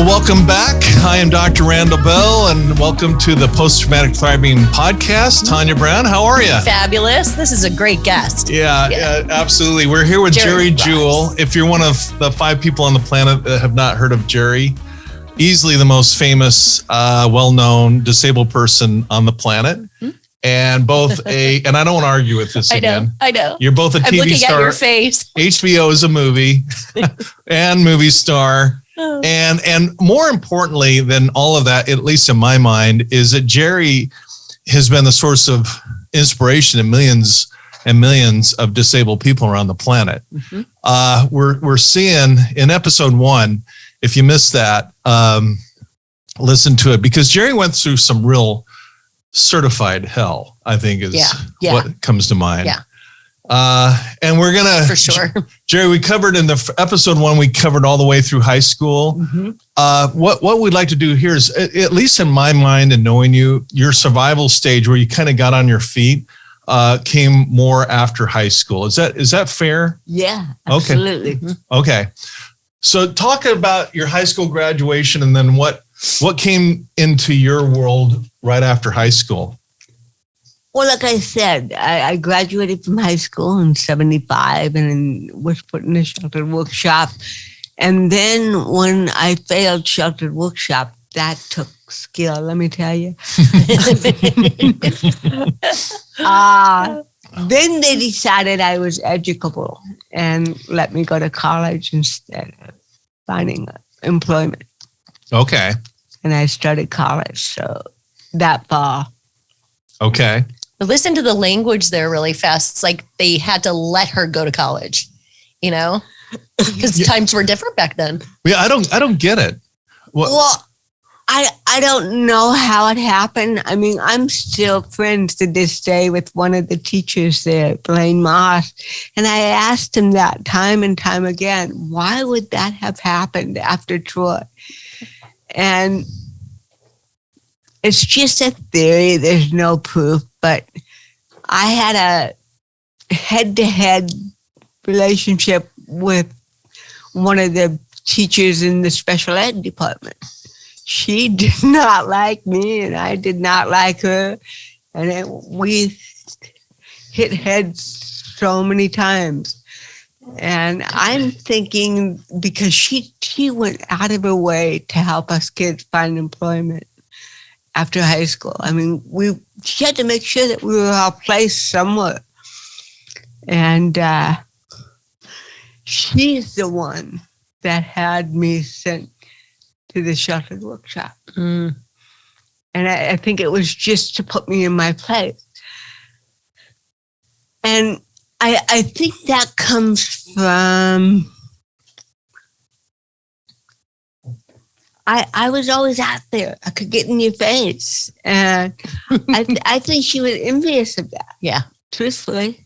welcome back. I am Dr. RandallBell, and welcome to the Post-Traumatic Thriving Podcast. Tanya Brown, how are you? Fabulous. This is a great guest. Yeah, absolutely. We're here with Geri Jewell. If you're one of the 5 people on the planet that have not heard of Geri, easily the most famous, well-known disabled person on the planet. Mm-hmm. And both and I don't want to argue with this again. I know. You're both a TV looking star. At your face. HBO is a movie and movie star. Oh. And more importantly than all of that, at least in my mind, is that Geri has been the source of inspiration in millions and millions of disabled people around the planet. Mm-hmm. We're seeing in episode 1, if you missed that, listen to it, because Geri went through some real certified hell, I think is what comes to mind. Yeah. And we're going to, for sure. Geri, we covered in the episode 1, we covered all the way through high school. Mm-hmm. What we'd like to do here is, at least in my mind and knowing you, your survival stage where you kind of got on your feet, came more after high school. Is that fair? Yeah, absolutely. Okay. Okay. So talk about your high school graduation and then what came into your world right after high school. Well, like I said, I graduated from high school in 1975 and was put in a sheltered workshop. And then when I failed sheltered workshop, that took skill, let me tell you. Then they decided I was educable and let me go to college instead of finding employment. Okay. And I started college, so that fall. Okay. But listen to the language there really fast. It's like they had to let her go to college, you know, because times were different back then. Yeah, I don't get it. Well, I don't know how it happened. I mean, I'm still friends to this day with one of the teachers there, Blaine Moss. And I asked him that time and time again, why would that have happened after Troy? And it's just a theory. There's no proof. But I had a head-to-head relationship with one of the teachers in the special ed department. She did not like me, and I did not like her. And we hit heads so many times. And I'm thinking, because she went out of her way to help us kids find employment after high school. I mean, she had to make sure that we were all placed somewhere. And she's the one that had me sent to the sheltered workshop. Mm. And I think it was just to put me in my place. And I think that comes from, I was always out there. I could get in your face. And I think she was envious of that. Yeah. Truthfully.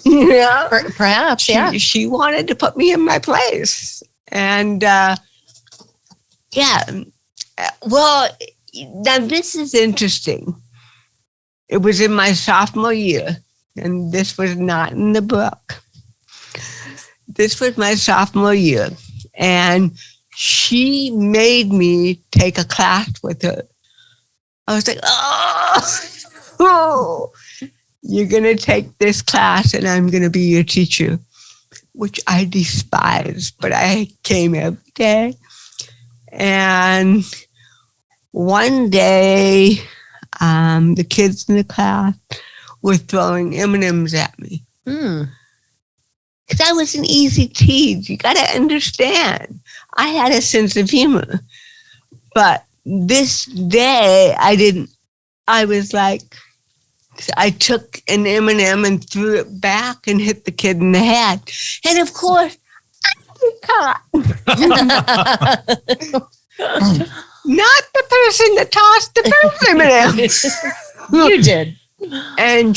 You know? Perhaps, yeah. She wanted to put me in my place. And well, now this is interesting. It was in my sophomore year, and this was not in the book. This was my sophomore year, and she made me take a class with her. I was like, oh, you're going to take this class, and I'm going to be your teacher, which I despise, but I came every day. And one day, the kids in the class were throwing M&Ms at me. Because I was an easy tease. You got to understand. I had a sense of humor. But this day, I didn't. I was like, I took an M&M and threw it back and hit the kid in the head. And of course, caught. Not the person that tossed the first M&M. You did. And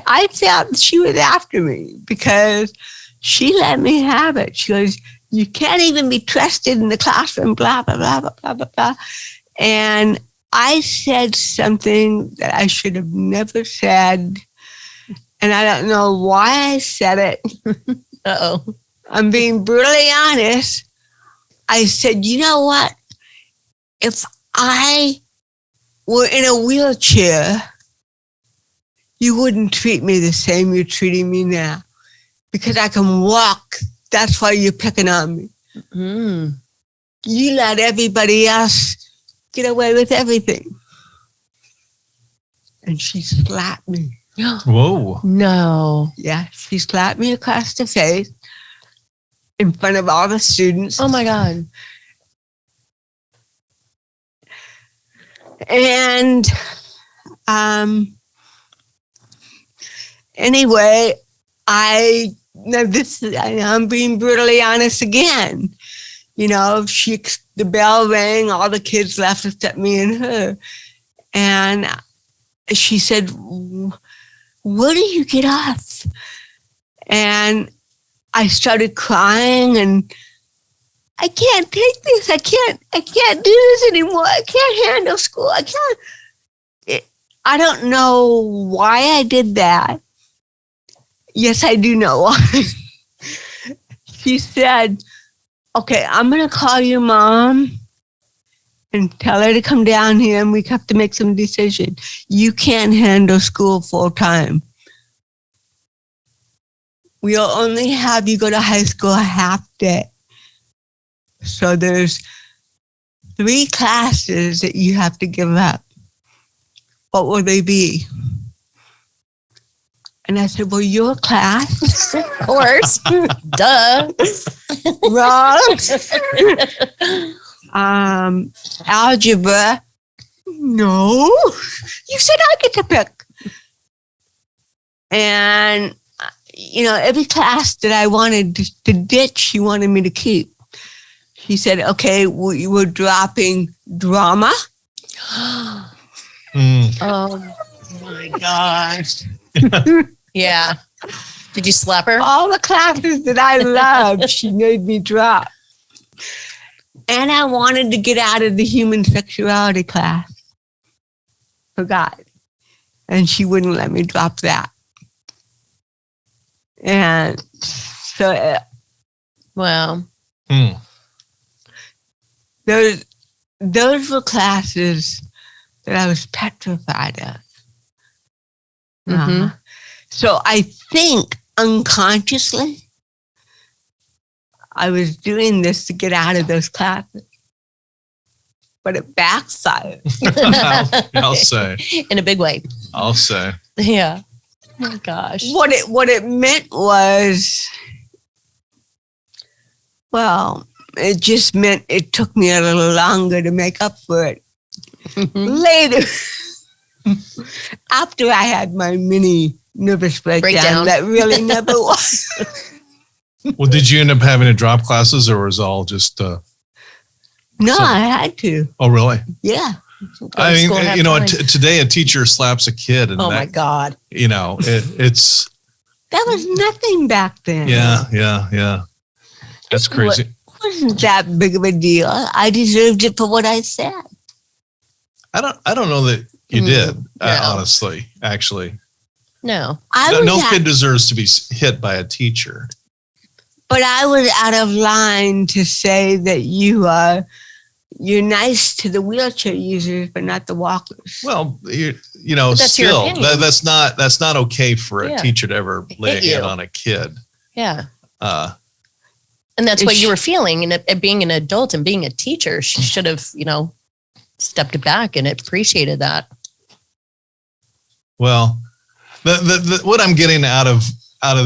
I felt she was after me because she let me have it. She goes, you can't even be trusted in the classroom, blah, blah, blah, blah, blah, blah, blah. And I said something that I should have never said. And I don't know why I said it. Uh-oh. I'm being brutally honest. I said, you know what? If I were in a wheelchair, you wouldn't treat me the same you're treating me now. Because I can walk. That's why you're picking on me. Mm. You let everybody else get away with everything. And she slapped me. Whoa. No. Yeah, she slapped me across the face in front of all the students. Oh my God. And anyway, I'm being brutally honest again. You know, the bell rang, all the kids left except me and her. And she said, where do you get off? And I started crying and I can't take this. I can't do this anymore. I can't handle school. I don't know why I did that. Yes, I do know why. She said, okay, I'm going to call your mom and tell her to come down here and we have to make some decision. You can't handle school full time. We'll only have you go to high school a half day. So there's 3 classes that you have to give up. What will they be? And I said, well, your class. Of course. Duh. Wrong. Algebra. No. You said I get to pick. And, you know, every class that I wanted to ditch, she wanted me to keep. She said, okay, we were dropping drama. Oh my gosh. Yeah. Did you slap her? All the classes that I loved, she made me drop. And I wanted to get out of the human sexuality class. Forgot. And she wouldn't let me drop that. And so... Wow. Those were classes that I was petrified of. Mm-hmm. So I think unconsciously, I was doing this to get out of those classes. But it backfired. I'll say. In a big way. I'll say. Yeah. Oh my gosh. What it meant was, well, it just meant it took me a little longer to make up for it. Later, after I had my mini nervous breakdown. That really never was. Well, did you end up having to drop classes, or was it all just... No, I had to. Oh, really? Yeah. I mean, you know, today a teacher slaps a kid. And my God. You know, it's... That was nothing back then. Yeah. That's crazy. It wasn't that big of a deal. I deserved it for what I said. I don't know that you did, honestly, actually. No. No kid deserves to be hit by a teacher. But I was out of line to say that you're nice to the wheelchair users, but not the walkers. Well, you know, still, that's not okay for a teacher to ever lay a hand on a kid. Yeah. And that's what you were feeling. And being an adult and being a teacher, she should have, stepped back and appreciated that. Well, what I'm getting out of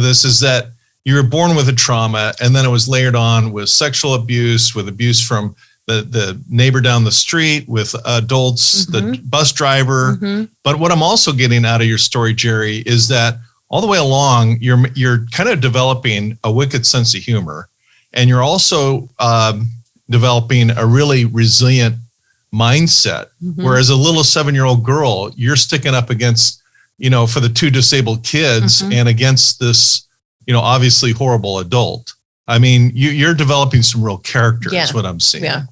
this is that you were born with a trauma, and then it was layered on with sexual abuse, with abuse from the neighbor down the street, with adults, the bus driver. Mm-hmm. But what I'm also getting out of your story, Geri, is that all the way along, you're kind of developing a wicked sense of humor, and you're also developing a really resilient mindset. Mm-hmm. Whereas a little 7-year-old girl, you're sticking up against, for the 2 disabled kids and against this, obviously horrible adult. I mean, you're developing some real character is what I'm seeing. Yeah.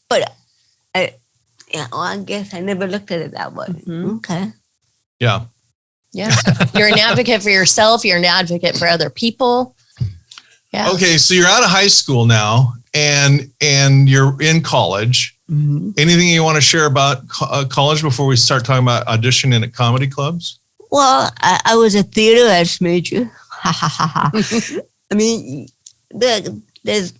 But I guess I never looked at it that way. Mm-hmm. Okay. Yeah. Yeah. You're an advocate for yourself. You're an advocate for other people. Yeah. Okay. So you're out of high school now, and you're in college. Mm-hmm. Anything you want to share about college before we start talking about auditioning at comedy clubs? Well, I was a theater arts major. I mean, there's, the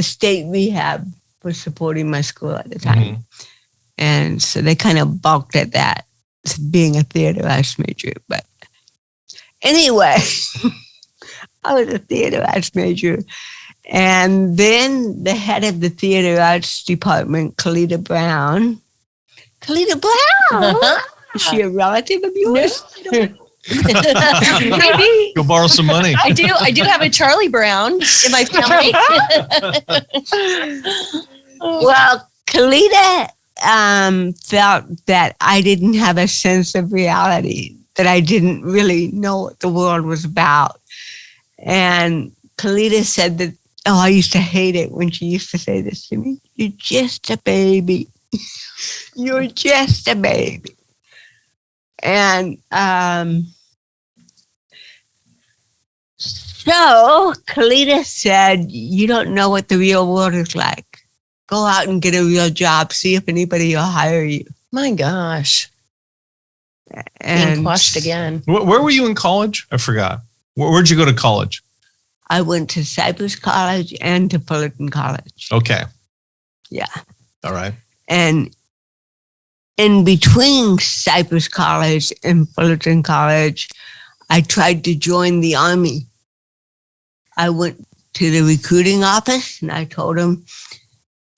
state rehab was supporting my school at the time. Mm-hmm. And so they kind of balked at that, being a theater arts major. But anyway, I was a theater arts major. And then the head of the theater arts department, Carol Brown. Carol Brown? Is she a relative of yours? No. Maybe. You'll borrow some money. I do have a Charlie Brown in my family. Well, Kalita felt that I didn't have a sense of reality, that I didn't really know what the world was about. And Kalita said that, I used to hate it when she used to say this to me. You're just a baby. You're just a baby. And so Kalita said, you don't know what the real world is like. Go out and get a real job. See if anybody will hire you. My gosh. And Being quashed again. Where were you in college? I forgot. Where'd you go to college? I went to Cypress College and to Fullerton College. Okay. Yeah. All right. And in between Cypress College and Fullerton College, I tried to join the Army. I went to the recruiting office and I told him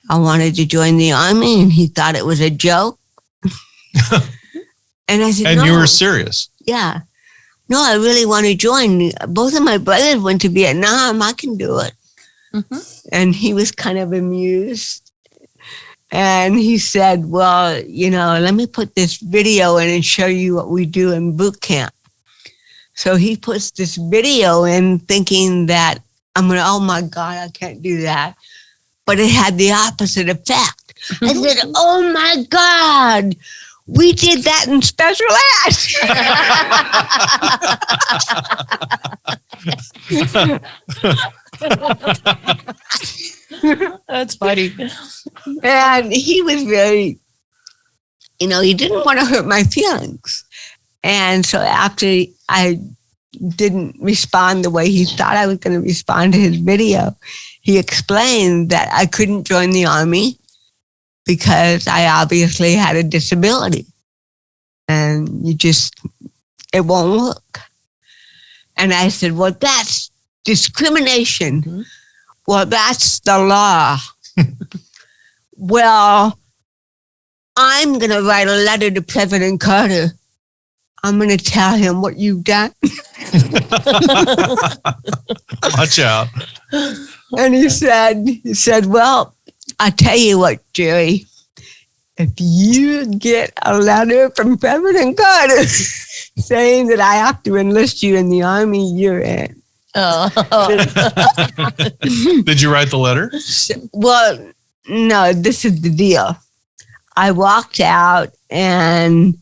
I wanted to join the Army, and he thought it was a joke. And I said, and no. you were serious? Yeah. No, I really want to join. Both of my brothers went to Vietnam. I can do it. Mm-hmm. And he was kind of amused. And he said, well, let me put this video in and show you what we do in boot camp. So he puts this video in thinking that I'm going to, oh my God, I can't do that. But it had the opposite effect. I said, oh my God, we did that in special ed. That's funny. And he was very, he didn't want to hurt my feelings. And so after I didn't respond the way he thought I was going to respond to his video, he explained that I couldn't join the Army because I obviously had a disability. And it won't work. And I said, well, that's discrimination. Mm-hmm. Well, that's the law. Well, I'm going to write a letter to President Carter. I'm going to tell him what you've done. Watch out. And he said, well, I tell you what, Geri, if you get a letter from President Carter saying that I have to enlist you in the Army, you're in. Oh. Did you write the letter? Well, no, this is the deal. I walked out and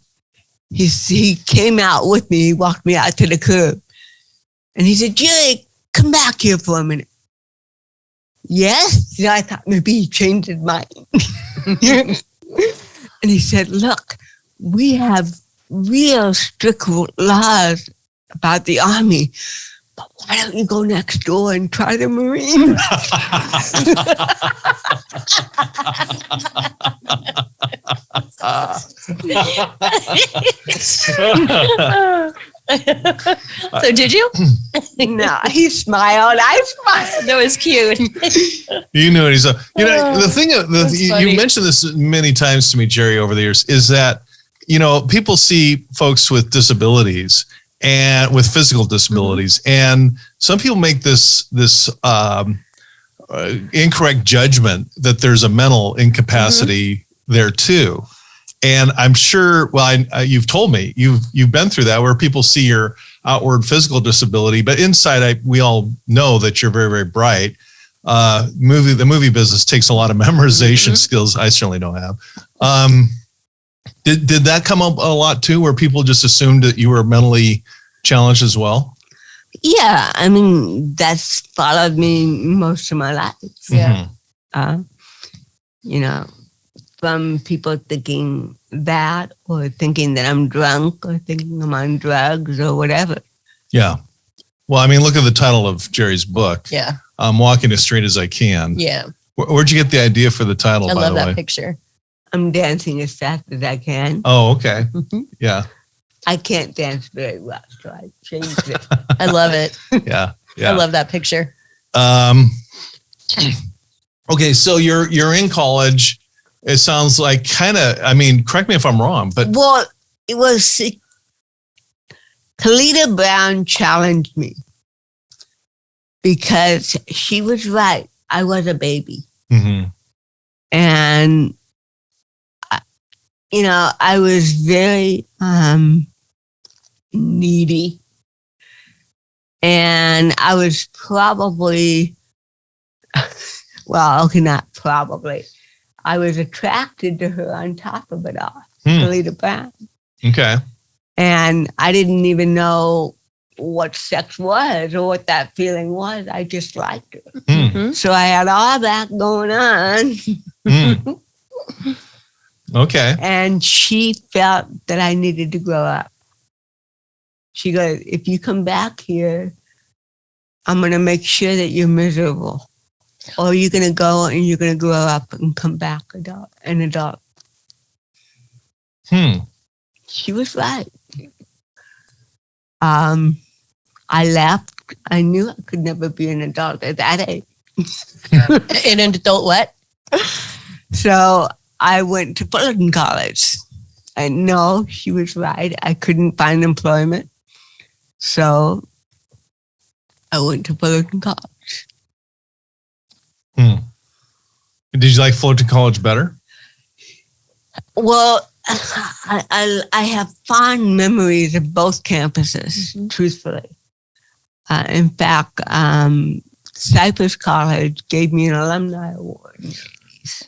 he came out with me. He walked me out to the curb. And he said, Geri, come back here for a minute. Yes? I thought maybe he changed his mind. And he said, look, we have real strict laws about the Army, but why don't you go next door and try the Marines? So did you? No, he smiled. I smiled. That was cute. You knew it. He's the thing. You mentioned this many times to me, Geri, over the years, is that people see folks with disabilities and with physical disabilities, and some people make this incorrect judgment that there's a mental incapacity there too. And I'm sure, you've told me you've been through that, where people see your outward physical disability, but inside, we all know that you're very, very bright. The movie business takes a lot of memorization skills. I certainly don't have. Did that come up a lot too, where people just assumed that you were mentally challenged as well? Yeah, I mean, that's followed me most of my life. Yeah. You know, from people thinking that or thinking that I'm drunk or thinking I'm on drugs or whatever. Yeah. Well, I mean, look at the title of Jerry's book. Yeah. I'm walking as straight as I can. Yeah. Where'd you get the idea for the title, I by love the that way? picture. I'm dancing as fast as I can. Oh, okay. Mhm. Yeah. I can't dance very well, so I changed it. I love it. Yeah. Yeah. I love that picture. Okay, so you're in college. It sounds like kind of, I mean, correct me if I'm wrong, but Well, it was Kalita Brown challenged me because she was right. I was a baby. Mhm. And, you know, I was very needy. And I was probably, well, okay, not probably. I was attracted to her on top of it all, Kalita Brown. Okay. And I didn't even know what sex was or what that feeling was. I just liked her. Mhm. So I had all that going on. Mm. Okay. And she felt that I needed to grow up. She goes, if you come back here, I'm going to make sure that you're miserable. Or you're going to go and you're going to grow up and come back an adult. She was right. I left. I knew I could never be an adult at that age. In an adult what? So I went to Fullerton College. And no, she was right. I couldn't find employment. So I went to Fullerton College. Did you like Fullerton College better? Well, I have fond memories of both campuses, truthfully. In fact, Cypress College gave me an alumni award.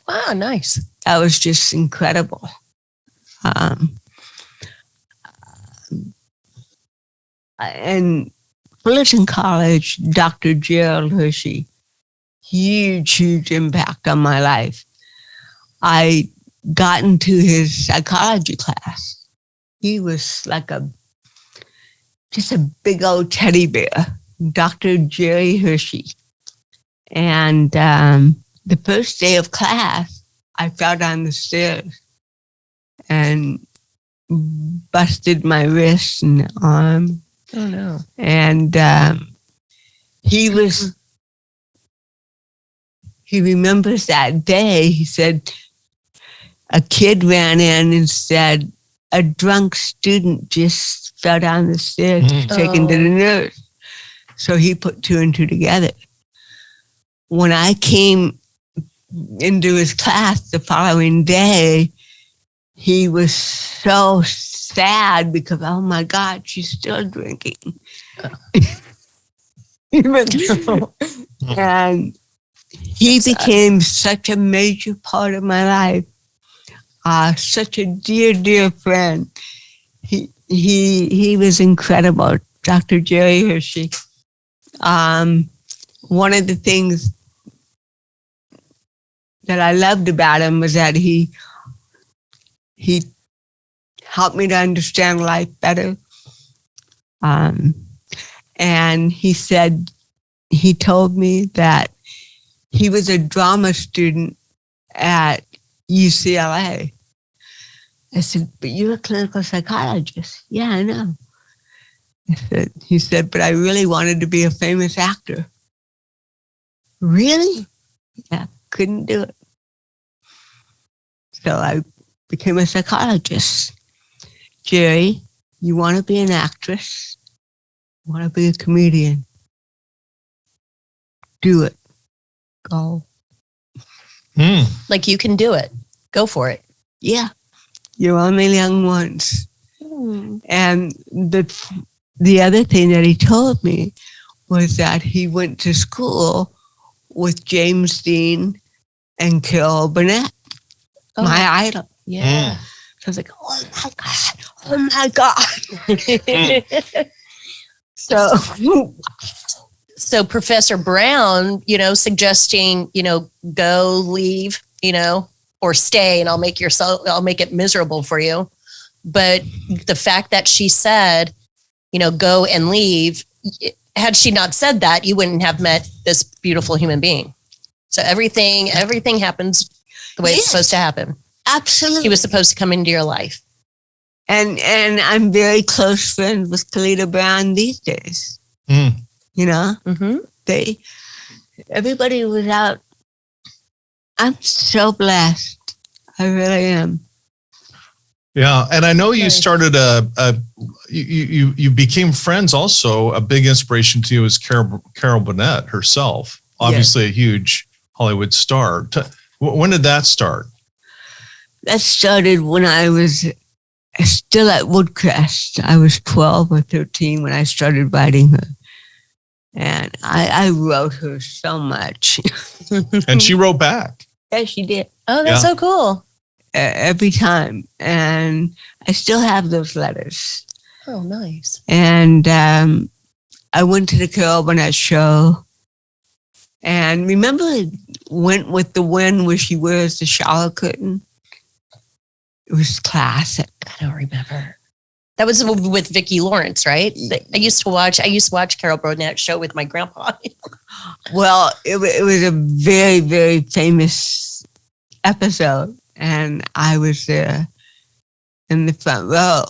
Wow, nice. That was just incredible. And Fullerton College, Dr. Gerald Hershey, huge impact on my life. I got into his psychology class. He was like just a big old teddy bear, Dr. Jerry Hershey. And the first day of class, I fell down the stairs and busted my wrist and arm. Oh, no. And he remembers that day. He said, a kid ran in and said, a drunk student just fell down the stairs, taken to the nurse. So he put two and two together. When I came into his class the following day, he was so sad because, oh my God, she's still drinking. And he became such a major part of my life. Such a dear friend. He was incredible, Dr. Jerry Hershey. One of the things that I loved about him was that he helped me to understand life better. And he told me that he was a drama student at UCLA. I said, but you're a clinical psychologist. Yeah, I know. He said, but I really wanted to be a famous actor. Really? Yeah, couldn't do it. So I became a psychologist. Jerry, you want to be an actress? You want to be a comedian? Do it. Go. Like you can do it. Go for it. Yeah. You're only young once. And the other thing that he told me was that he went to school with James Dean and Carol Burnett, my idol. Yeah. So I was like, oh my God. So Professor Brown, suggesting, go, leave, or stay, and I'll make it miserable for you. But the fact that she said, go and leave, had she not said that, you wouldn't have met this beautiful human being. So everything happens the way it's supposed to happen. Absolutely. He was supposed to come into your life. And I'm very close friends with Dr. Brown these days. Mm-hmm. Everybody was out. I'm so blessed. I really am. Yeah, and I know you started you became friends also. A big inspiration to you is Carol Burnett herself, obviously a huge Hollywood star. When did that start? That started when I was still at Woodcrest. I was 12 or 13 when I started writing her. And I wrote her so much. And she wrote back. Yeah, she did. Oh, that's so cool. Every time. And I still have those letters. Oh, nice. And I went to the Carol Burnett show. And remember Went with the Wind where she wears the shower curtain? It was classic. I don't remember. That was with Vicki Lawrence, right? I used to watch Carol Burnett's show with my grandpa. Well, it was a very, very famous episode. And I was there in the front row.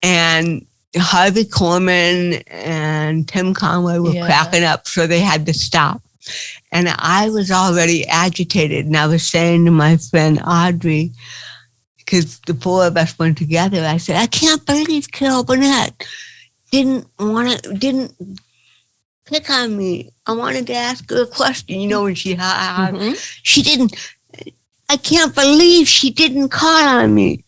And Harvey Korman and Tim Conway were cracking up, so they had to stop. And I was already agitated. And I was saying to my friend Audrey, because the four of us went together, I said, I can't believe Carol Burnett didn't pick on me. I wanted to ask her a question, when she didn't. I can't believe she didn't call on me.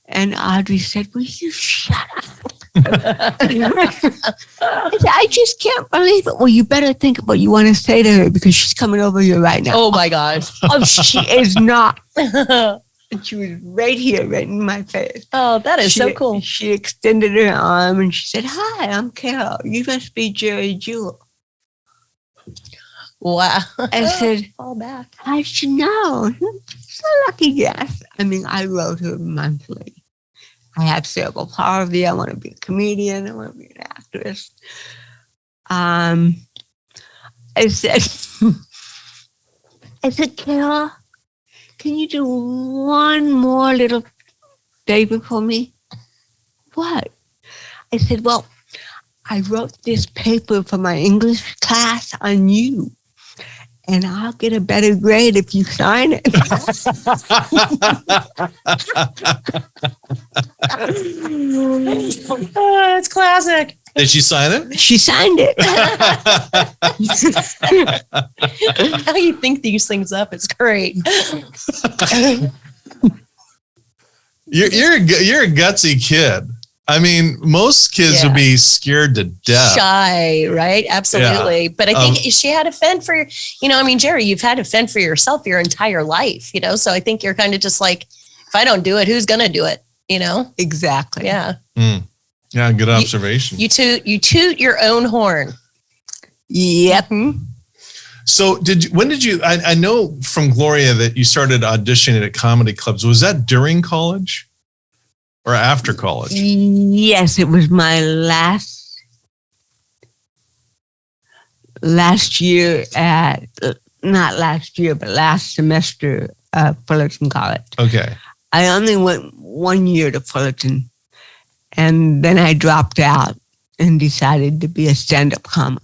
And Audrey said, will you shut up? I just can't believe it. Well, you better think of what you want to say to her because she's coming over here right now. Oh, my gosh. Oh, she is not. And she was right here, right in my face. Oh, that is so cool. She extended her arm and she said, hi, I'm Carol. You must be Geri Jewell. Wow. I said, fall back. I should know. So lucky guess. I mean, I wrote her monthly. I have cerebral palsy. I want to be a comedian. I want to be an actress. I said, Carol, can you do one more little favor for me? What? I said, well, I wrote this paper for my English class on you, and I'll get a better grade if you sign it. It's classic. Did she sign it? She signed it. How you think these things up is great. You're a gutsy kid. I mean, most kids would be scared to death. Shy, right? Absolutely. Yeah. But I think she had to fend for, Geri, you've had to fend for yourself your entire life, so I think you're kind of just like, if I don't do it, who's going to do it? Exactly. Yeah. Yeah. Good observation. You toot your own horn. Yep. Mm-hmm. So when did you, I know from Gloria that you started auditioning at comedy clubs. Was that during college or after college? Yes, it was my last year last semester at Fullerton College. Okay. I only went 1 year to Fullerton, and then I dropped out and decided to be a stand-up comic.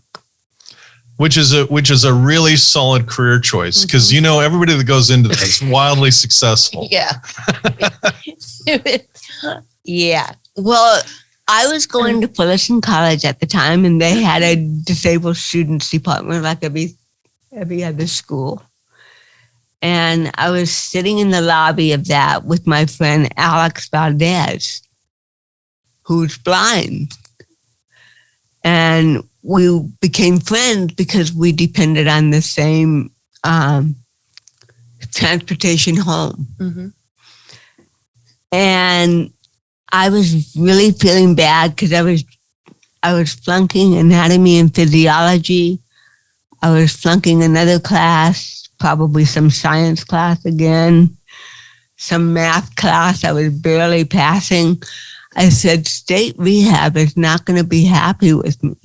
Which is a really solid career choice because everybody that goes into this is wildly successful. Yeah. Yeah. Well, I was going to Fullerton College at the time, and they had a disabled students department like every other school. And I was sitting in the lobby of that with my friend Alex Valdez, who's blind. And we became friends because we depended on the same transportation home. Mm-hmm. And I was really feeling bad because I was flunking anatomy and physiology. I was flunking another class, probably some science class again, some math class I was barely passing. I said, state rehab is not going to be happy with me.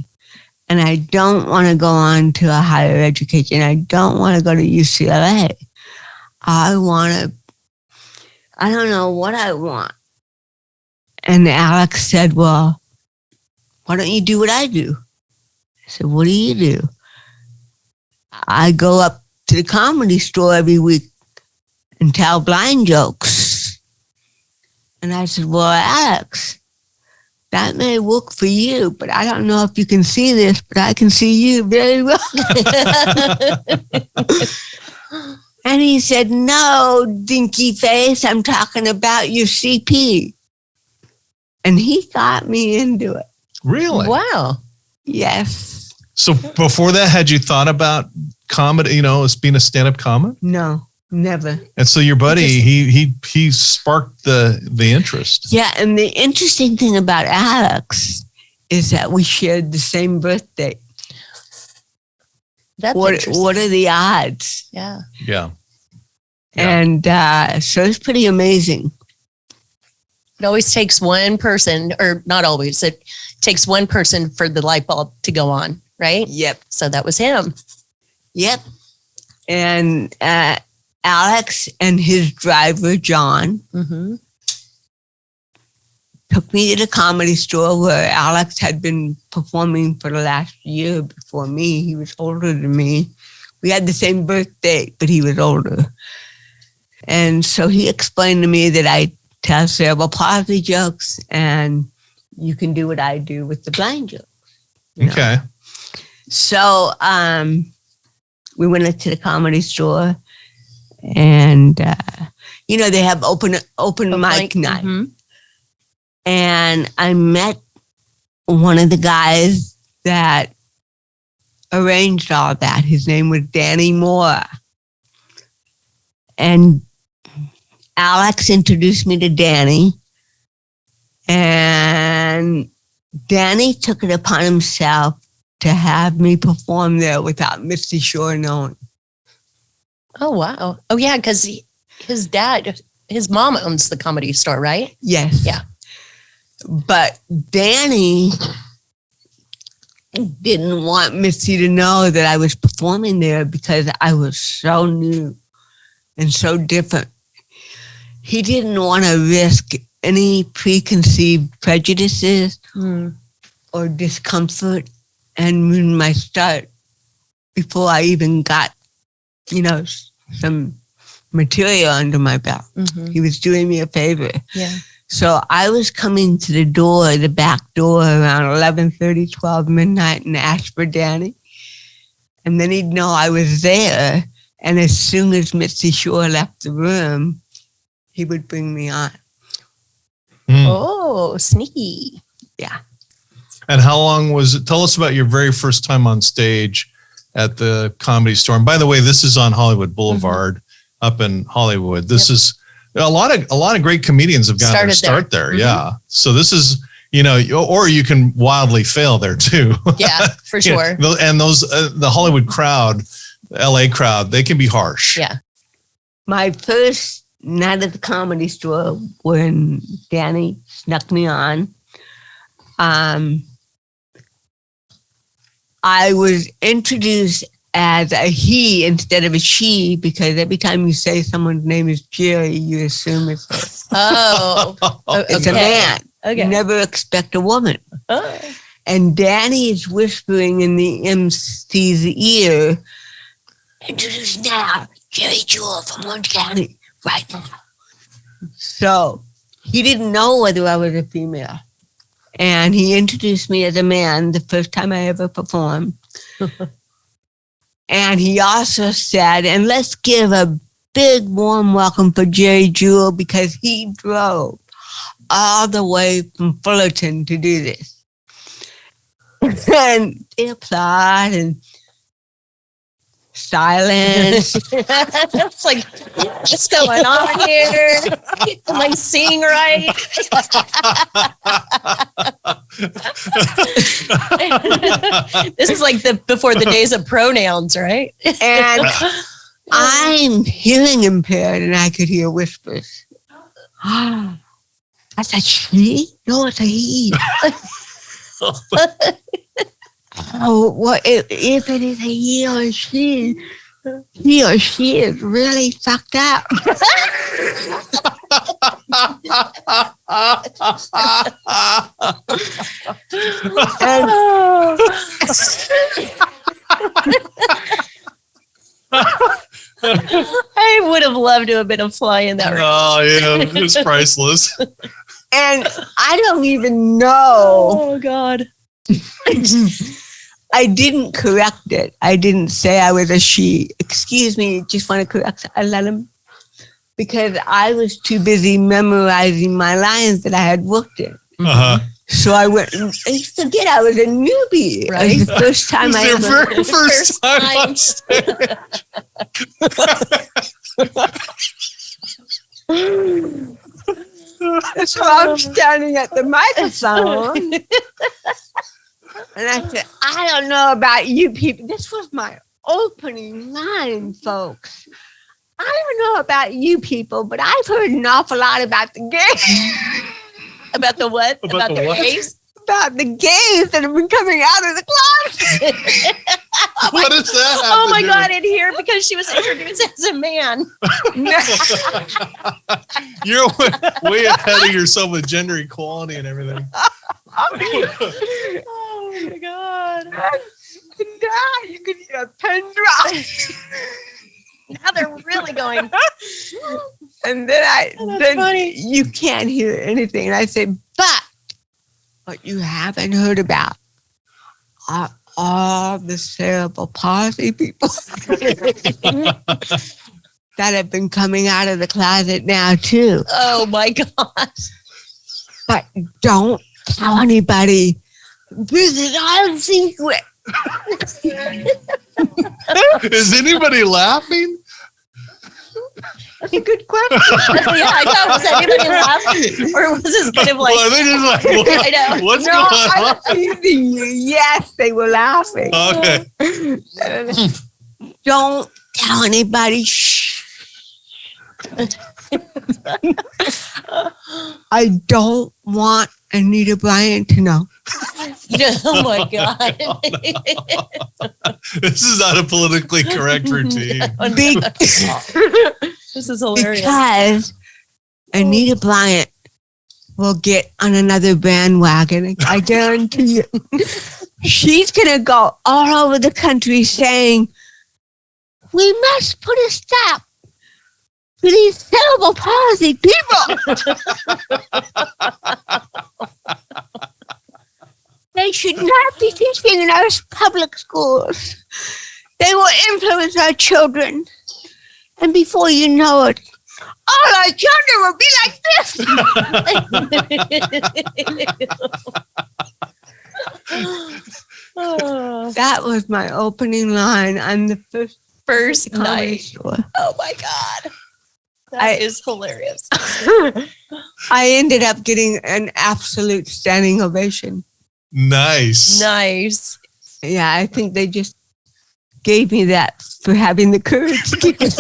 And I don't want to go on to a higher education. I don't want to go to UCLA. I don't know what I want. And Alex said, well, why don't you do what I do? I said, what do you do? I go up to the Comedy Store every week and tell blind jokes. And I said, well, Alex, that may work for you, but I don't know if you can see this, but I can see you very well. And he said, no, dinky face, I'm talking about your CP. And he got me into it. Really? Wow. Yes. So before that, had you thought about comedy, as being a stand-up comic? No, never. And so your buddy, he sparked the interest. Yeah, and the interesting thing about Alex is that we shared the same birthday. That's What interesting. are the odds? Yeah. Yeah. And so it's pretty amazing. It always takes one person, or not always, it takes one person for the light bulb to go on, right? Yep. So that was him. Yep. And Alex and his driver, John, Mm-hmm. took me to the Comedy Store where Alex had been performing for the last year before me. He was older than me. We had the same birthday, but he was older. And so he explained to me that I tell cerebral palsy jokes and you can do what I do with the blind jokes. Okay. So we went into the Comedy Store and, they have open mic night. Mm-hmm. And I met one of the guys that arranged all that. His name was Danny Moore. And Alex introduced me to Danny. And Danny took it upon himself to have me perform there without Misty Shore knowing. Oh, wow. Oh, yeah, because his mom owns the Comedy Store, right? Yes. Yeah. But Danny didn't want Misty to know that I was performing there because I was so new and so different. He didn't want to risk any preconceived prejudices or discomfort and ruin my start before I even got, some material under my belt. Mm-hmm. He was doing me a favor. Yeah. So I was coming to the back door around 11:30, 12 midnight and asked for Danny. And then he'd know I was there. And as soon as Misty Shore left the room, he would bring me on. Oh, sneaky. Yeah. And how long was it? Tell us about your very first time on stage at the Comedy Store. And by the way, this is on Hollywood Boulevard up in Hollywood. This is a lot of great comedians have gotten their start there. Mm-hmm. Yeah. So this is, or you can wildly fail there too. Yeah, for sure. And those, the Hollywood crowd, the LA crowd, they can be harsh. Yeah. My first night at the Comedy Store when Danny snuck me on, I was introduced as a he instead of a she because every time you say someone's name is Geri, you assume it's a man. Okay. You never expect a woman. Oh. And Danny is whispering in the MC's ear, introduce now, Jewell from Orange County, right now. So he didn't know whether I was a female. And he introduced me as a man the first time I ever performed. And he also said, and let's give a big warm welcome for Jewell because he drove all the way from Fullerton to do this. And they applaud and silence. It's like, what's going on here? Am I seeing right? This is like before the days of pronouns, right? And I'm hearing impaired, and I could hear whispers. That's a she? No, it's a he. Oh, what if it is a he or she is really fucked up. I would have loved to have been a fly in that room. Oh, yeah, it's priceless. And I don't even know. Oh, God. I didn't correct it. I didn't say I was a she. Excuse me, just want to correct it. I let him. Because I was too busy memorizing my lines that I had worked in. Uh-huh. So I went, I forget I was a newbie. Right. It was the first time I Your ever. very first time on stage. So I'm standing at the microphone. And I said, I don't know about you people. This was my opening line, folks. I don't know about you people, but I've heard an awful lot about the gays. About the what? About the the what? gays? About the gays that have been coming out of the closet. What does that have Oh, to my do God, in here because she was introduced as a man. You're way ahead of yourself with gender equality and everything. Oh, my God. Now you can hear a pen drop. Now they're really going. And then That's funny. you can't hear anything. And I said, but what you haven't heard about are all the cerebral palsy people that have been coming out of the closet now too. Oh, my God. But don't tell anybody. This is our secret. Is anybody laughing? That's a good question. Yeah, I thought, was anybody laughing? Or was this kind of like, Well, they just like, what- I know. what's No, going I on? was teasing you. Yes, they were laughing. Okay. Don't tell anybody. Shh. I don't want Anita Bryant to know. oh, my God. This is not a politically correct routine. This is hilarious. Because Anita Bryant will get on another bandwagon. I guarantee you. She's going to go all over the country saying, we must put a stop to these cerebral palsy people. They should not be teaching in our public schools. They will influence our children. And before you know it, all our children will be like this. That was my opening line on the First comedy night. store. Oh, my God. That is hilarious. I ended up getting an absolute standing ovation. Nice. Nice. Yeah, I think they just gave me that for having the courage to keep it.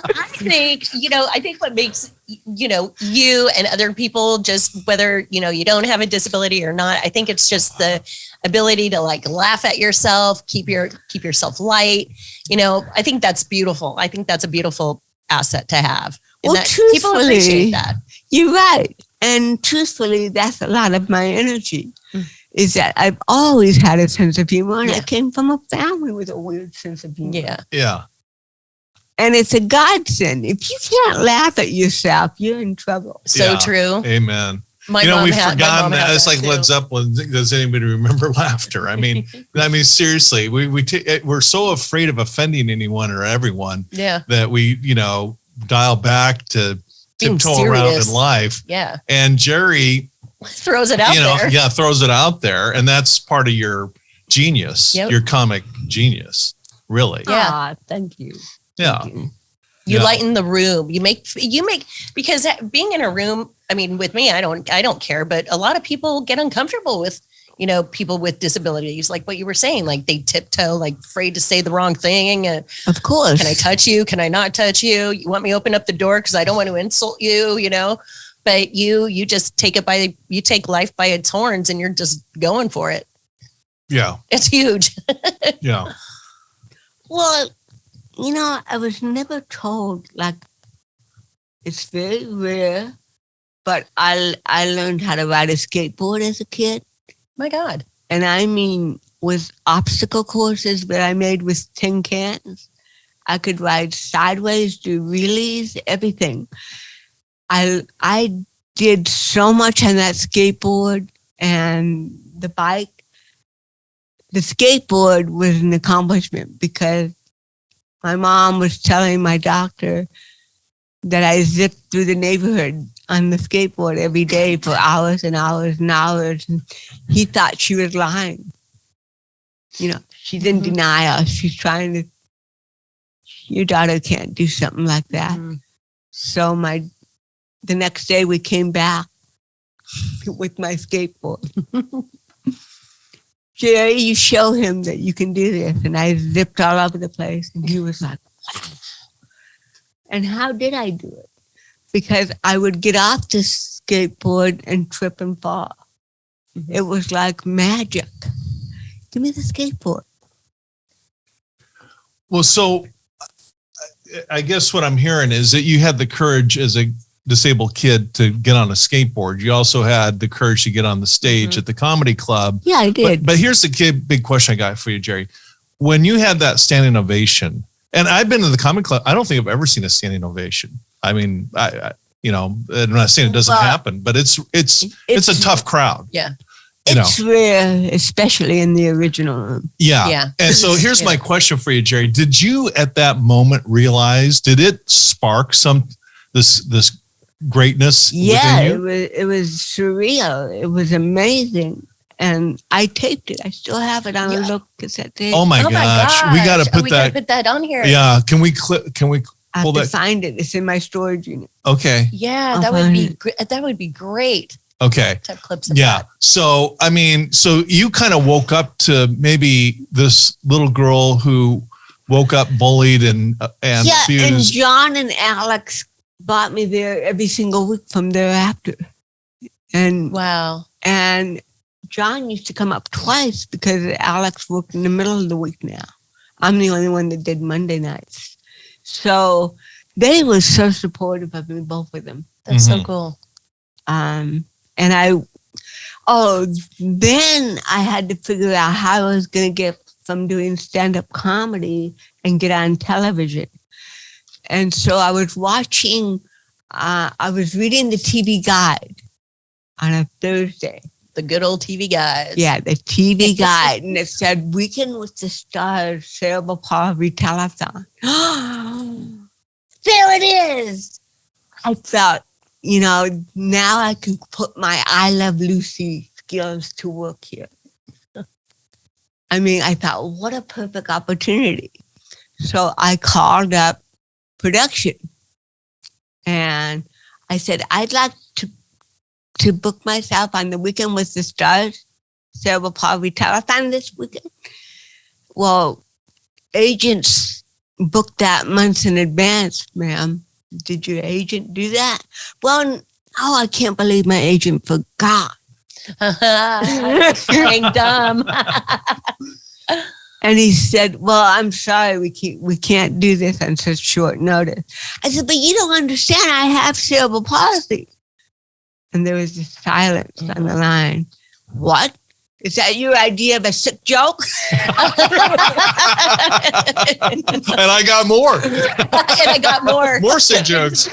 I think what makes, you and other people, just whether, you don't have a disability or not, I think it's just the ability to like laugh at yourself, keep yourself light. I think that's beautiful. I think that's a beautiful asset to have. And Well, that people appreciate truthfully, that. You're right. And truthfully, that's a lot of my energy. Is that I've always had a sense of humor, and I came from a family with a weird sense of humor. Yeah. Yeah. And it's a godsend. If you can't laugh at yourself, you're in trouble. So Yeah. true. Amen. My We've mom forgotten that. had It's like too. Led Zeppelin. Does anybody remember laughter? I mean, seriously, we're so afraid of offending anyone or everyone Yeah. that we, dial back to Being tiptoe around serious. in life. Yeah. And Jerry, Throws it out there. throws it out there, and that's part of your genius, Yep. your comic genius, really. Yeah. Ah, thank you. Yeah. Thank you. You lighten the room. You make, because being in a room, I mean, with me, I don't care, but a lot of people get uncomfortable with, people with disabilities, like what you were saying, like they tiptoe, like afraid to say the wrong thing. Of course. Can I touch you? Can I not touch you? You want me to open up the door because I don't want to insult you, but you just take life by its horns and you're just going for it. Yeah. It's huge. Yeah. Well, I was never told, like, it's very rare, but I learned how to ride a skateboard as a kid. My God. And I mean, with obstacle courses that I made with tin cans, I could ride sideways, do wheelies, everything. I did so much on that skateboard and the bike. The skateboard was an accomplishment because my mom was telling my doctor that I zipped through the neighborhood on the skateboard every day for hours and hours and hours. And he thought she was lying. She didn't deny us. She's trying to, your daughter can't do something like that. Mm-hmm. So the next day we came back with my skateboard. Geri, you show him that you can do this. And I zipped all over the place. And he was like, wow. And how did I do it? Because I would get off the skateboard and trip and fall. Mm-hmm. It was like magic. Give me the skateboard. Well, so I guess what I'm hearing is that you had the courage as a disabled kid to get on a skateboard. You also had the courage to get on the stage at the comedy club. Yeah, I did. But here's the big question I got for you, Geri. When you had that standing ovation, and I've been to the comedy club, I don't think I've ever seen a standing ovation. I mean, I'm not saying it doesn't happen, but it's a tough crowd. Yeah. It's rare, especially in the original room. Yeah. Yeah. And so here's my question for you, Geri. Did you at that moment realize, did it spark this greatness yeah, within you? it was surreal. It was amazing. And I taped it. I still have it on a little cassette tape. Oh my gosh. We got to put that on here. Yeah. Can we I have to find it. It's in my storage unit. Okay. Yeah, that would be great. Okay. To have clips of yeah. that. So, I mean, so you kind of woke up to maybe this little girl who woke up bullied and abused. And John and Alex bought me there every single week from thereafter. And wow. And John used to come up twice because Alex worked in the middle of the week now. I'm the only one that did Monday nights. So they were so supportive of me, both of them. That's so cool. And then I had to figure out how I was going to get from doing stand-up comedy and get on television. And so I was reading the TV Guide on a Thursday. The good old TV Guide. Yeah, the TV Guide. And it said, Weekend with the Stars, Cerebral Palsy Telethon. There it is. I felt, now I can put my I Love Lucy skills to work here. I mean, I thought, what a perfect opportunity. So I called up production and I said, I'd like to book myself on the Weekend with the Stars Cerebral Palsy Telethon this weekend. Well, agents booked that months in advance, ma'am. Did your agent do that? Well, I can't believe my agent forgot. Dang dumb. And he said, well, I'm sorry, we can't do this on such short notice. I said, but you don't understand, I have cerebral palsy. And there was this silence on the line. What? Is that your idea of a sick joke? And I got more. And I got more. More sick jokes.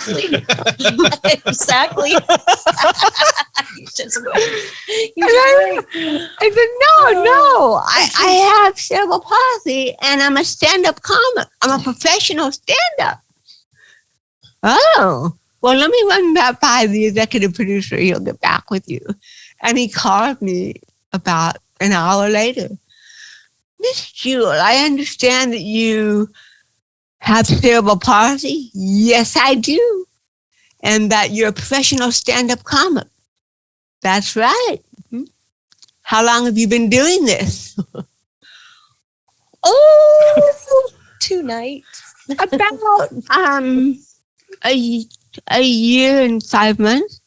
Exactly. I said, no. I have cerebral palsy and I'm a stand-up comic. I'm a professional stand-up. Oh, well, let me run that by the executive producer. He'll get back with you. And he called me about an hour later. Miss Jewell, I understand that you have cerebral palsy? Yes, I do. And that you're a professional stand-up comic? That's right. How long have you been doing this? Oh, 2 nights. about a year and 5 months.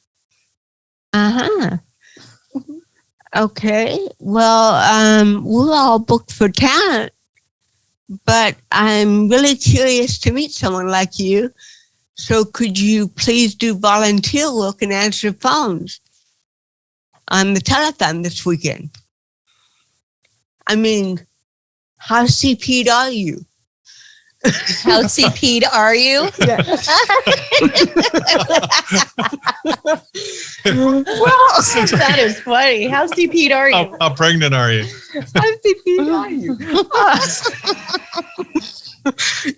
Okay. Well, we're all booked for talent, but I'm really curious to meet someone like you. So could you please do volunteer work and answer phones on the telethon this weekend? I mean, how CP'd are you? How CP'd are you? Well, That is funny. How CP'd are you? How pregnant are you? how CP'd are you?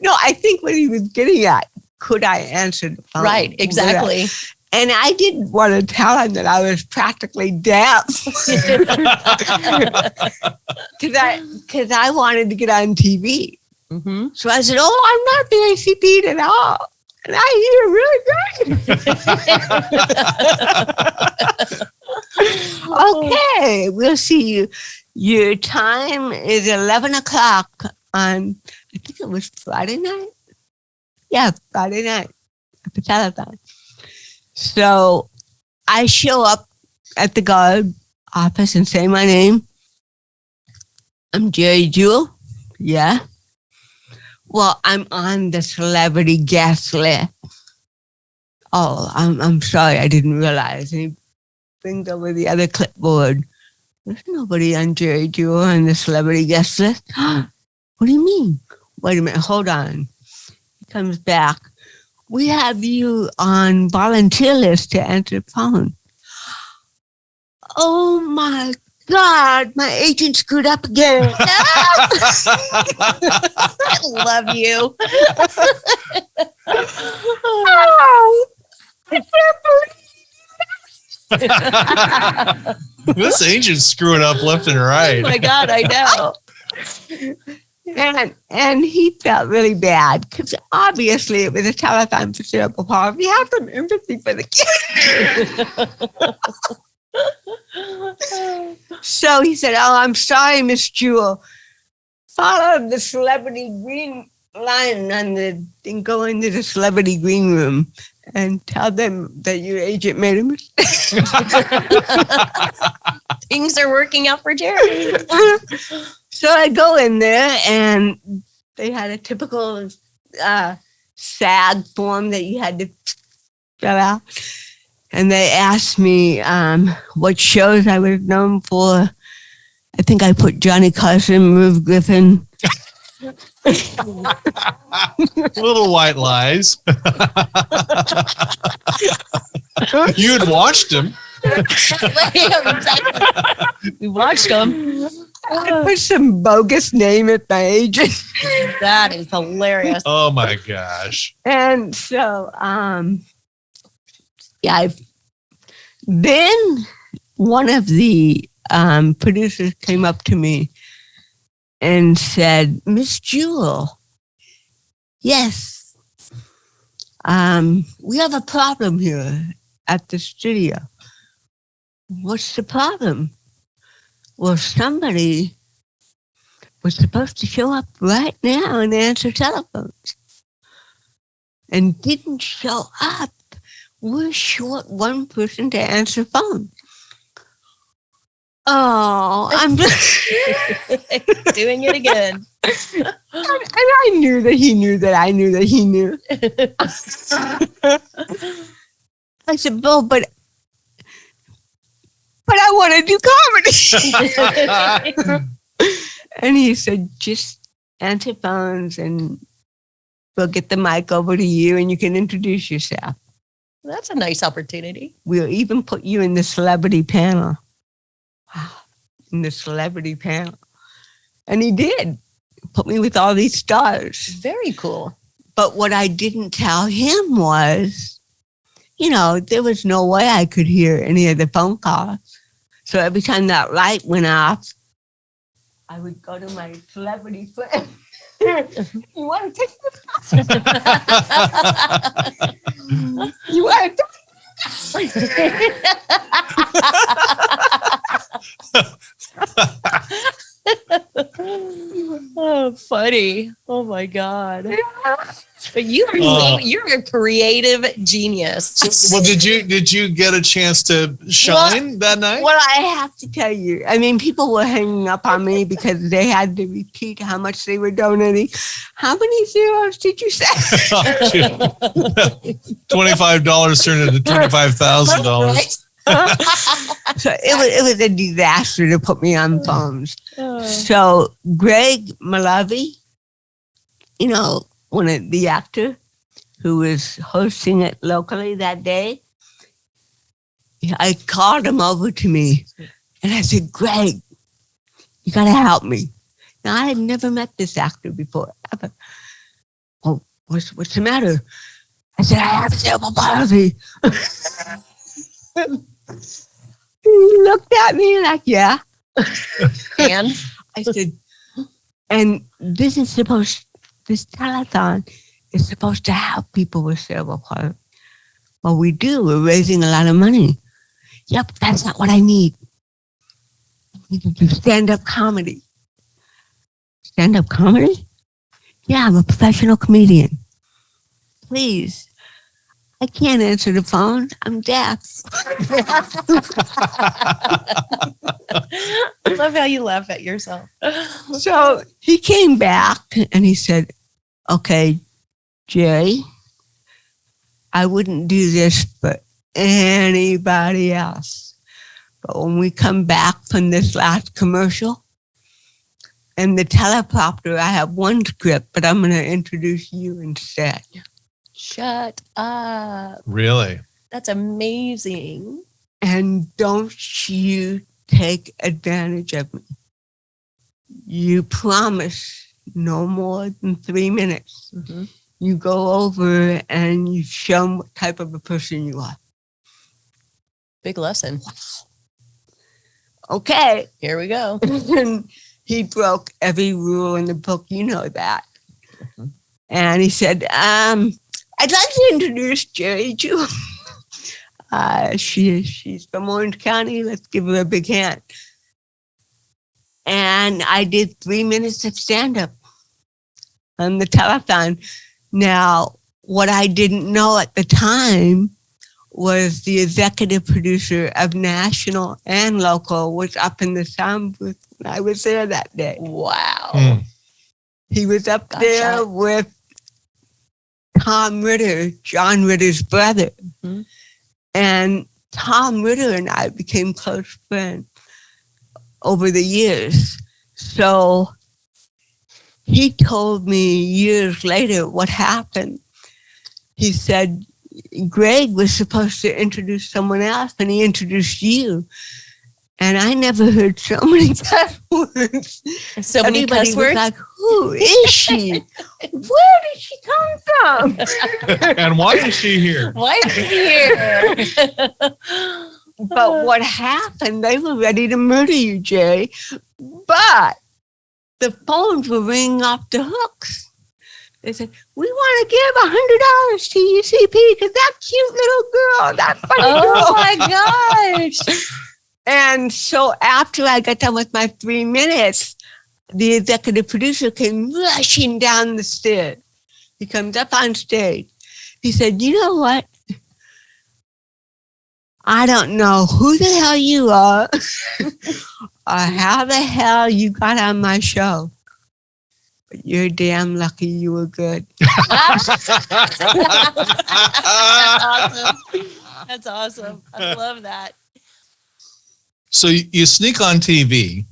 No, I think what he was getting at, could I answer the phone? Right, exactly. And I didn't want to tell him that I was practically deaf. Because I wanted to get on TV. Mm-hmm. So I said, oh, I'm not very CP'd at all. And I hear really great. Okay, we'll see you. Your time is 11 o'clock on, I think it was Friday night. Yeah, Friday night at the telethon. So I show up at the guard office and say my name. I'm Geri Jewell. Yeah. Well, I'm on the celebrity guest list. Oh, I'm sorry, I didn't realize. And he brings over the other clipboard. There's nobody on Geri Jewell on the celebrity guest list. What do you mean? Wait a minute, hold on. He comes back. We have you on volunteer list to answer the phone. Oh my God, my agent screwed up again. I love you. Oh, I can't believe This agent's screwing up left and right. Oh my God, I know. And he felt really bad because obviously it was a telethon for cerebral palsy. You have some empathy for the kid. So he said, oh, I'm sorry, Miss Jewell. Follow the celebrity green line on the and go into the celebrity green room and tell them that your agent made a mistake. Things are working out for Jerry. So I go in there and they had a typical SAG form that you had to fill out. And they asked me what shows I was known for. I think I put Johnny Carson, Merv Griffin. Little white lies. You had watched him. Exactly. We watched them. I put some bogus name at my agent. That is hilarious. Oh my gosh. And so, then one of the producers came up to me and said, Miss Jewell, yes, we have a problem here at the studio. What's the problem? Well, somebody was supposed to show up right now and answer telephones and didn't show up. We're short one person to answer phones. Oh, I'm doing it again. And I knew that he knew that I knew that he knew. I said, Bill, but I want to do comedy. And he said, just answer phones and we'll get the mic over to you and you can introduce yourself. That's a nice opportunity. We'll even put you in the celebrity panel. Wow, in the celebrity panel. And he did. Put me with all these stars. Very cool. But what I didn't tell him was, there was no way I could hear any of the phone calls. So every time that light went off, I would go to my celebrity friend You want to take You want to Oh, funny. Oh my God. But you're a creative genius. Well, did you get a chance to shine that night? Well, I have to tell you, I mean, people were hanging up on me because they had to repeat how much they were donating. How many zeros did you say? $25 turned into $25,000. So it was a disaster to put me on phones. So Greg Malavy, one of the actor who was hosting it locally that day, I called him over to me and I said, Greg, you got to help me. Now, I had never met this actor before, ever. Oh, what's the matter? I said, I have cerebral palsy. He looked at me like, yeah. And I said, and this telethon is supposed to help people with cerebral palsy. Well, we do. We're raising a lot of money. Yep, that's not what I need. I need to do stand-up comedy. Stand-up comedy? Yeah, I'm a professional comedian. Please. I can't answer the phone. I'm deaf. I love how you laugh at yourself. So he came back and he said, okay, Geri, I wouldn't do this for anybody else. But when we come back from this last commercial and the teleprompter, I have one script, but I'm going to introduce you instead. Shut up. Really? That's amazing. And don't you take advantage of me. You promise no more than 3 minutes. Mm-hmm. You go over and you show them what type of a person you are. Big lesson. Okay. Here we go. And he broke every rule in the book. You know that. Mm-hmm. And he said, I'd like to introduce Geri Jewell. She's from Orange County. Let's give her a big hand. And I did 3 minutes of stand-up on the telethon. Now, what I didn't know at the time was the executive producer of national and local was up in the sound booth when I was there that day. Wow. He was up there with Tom Ritter, John Ritter's brother. Mm-hmm. And Tom Ritter and I became close friends over the years. So he told me years later what happened. He said, Greg was supposed to introduce someone else, and he introduced you. And I never heard so many cuss words. So many cuss words? Like, who is she? Where did she come from? And why is she here? Why is she here? But what happened, they were ready to murder you, Geri. But the phones were ringing off the hooks. They said, we want to give $100 to UCP because that cute little girl, that funny girl. Oh my gosh. And so after I got done with my 3 minutes, the executive producer came rushing down the stairs. He comes up on stage. He said, you know what? I don't know who the hell you are or how the hell you got on my show. But you're damn lucky you were good. That's awesome. That's awesome. I love that. So you sneak on TV.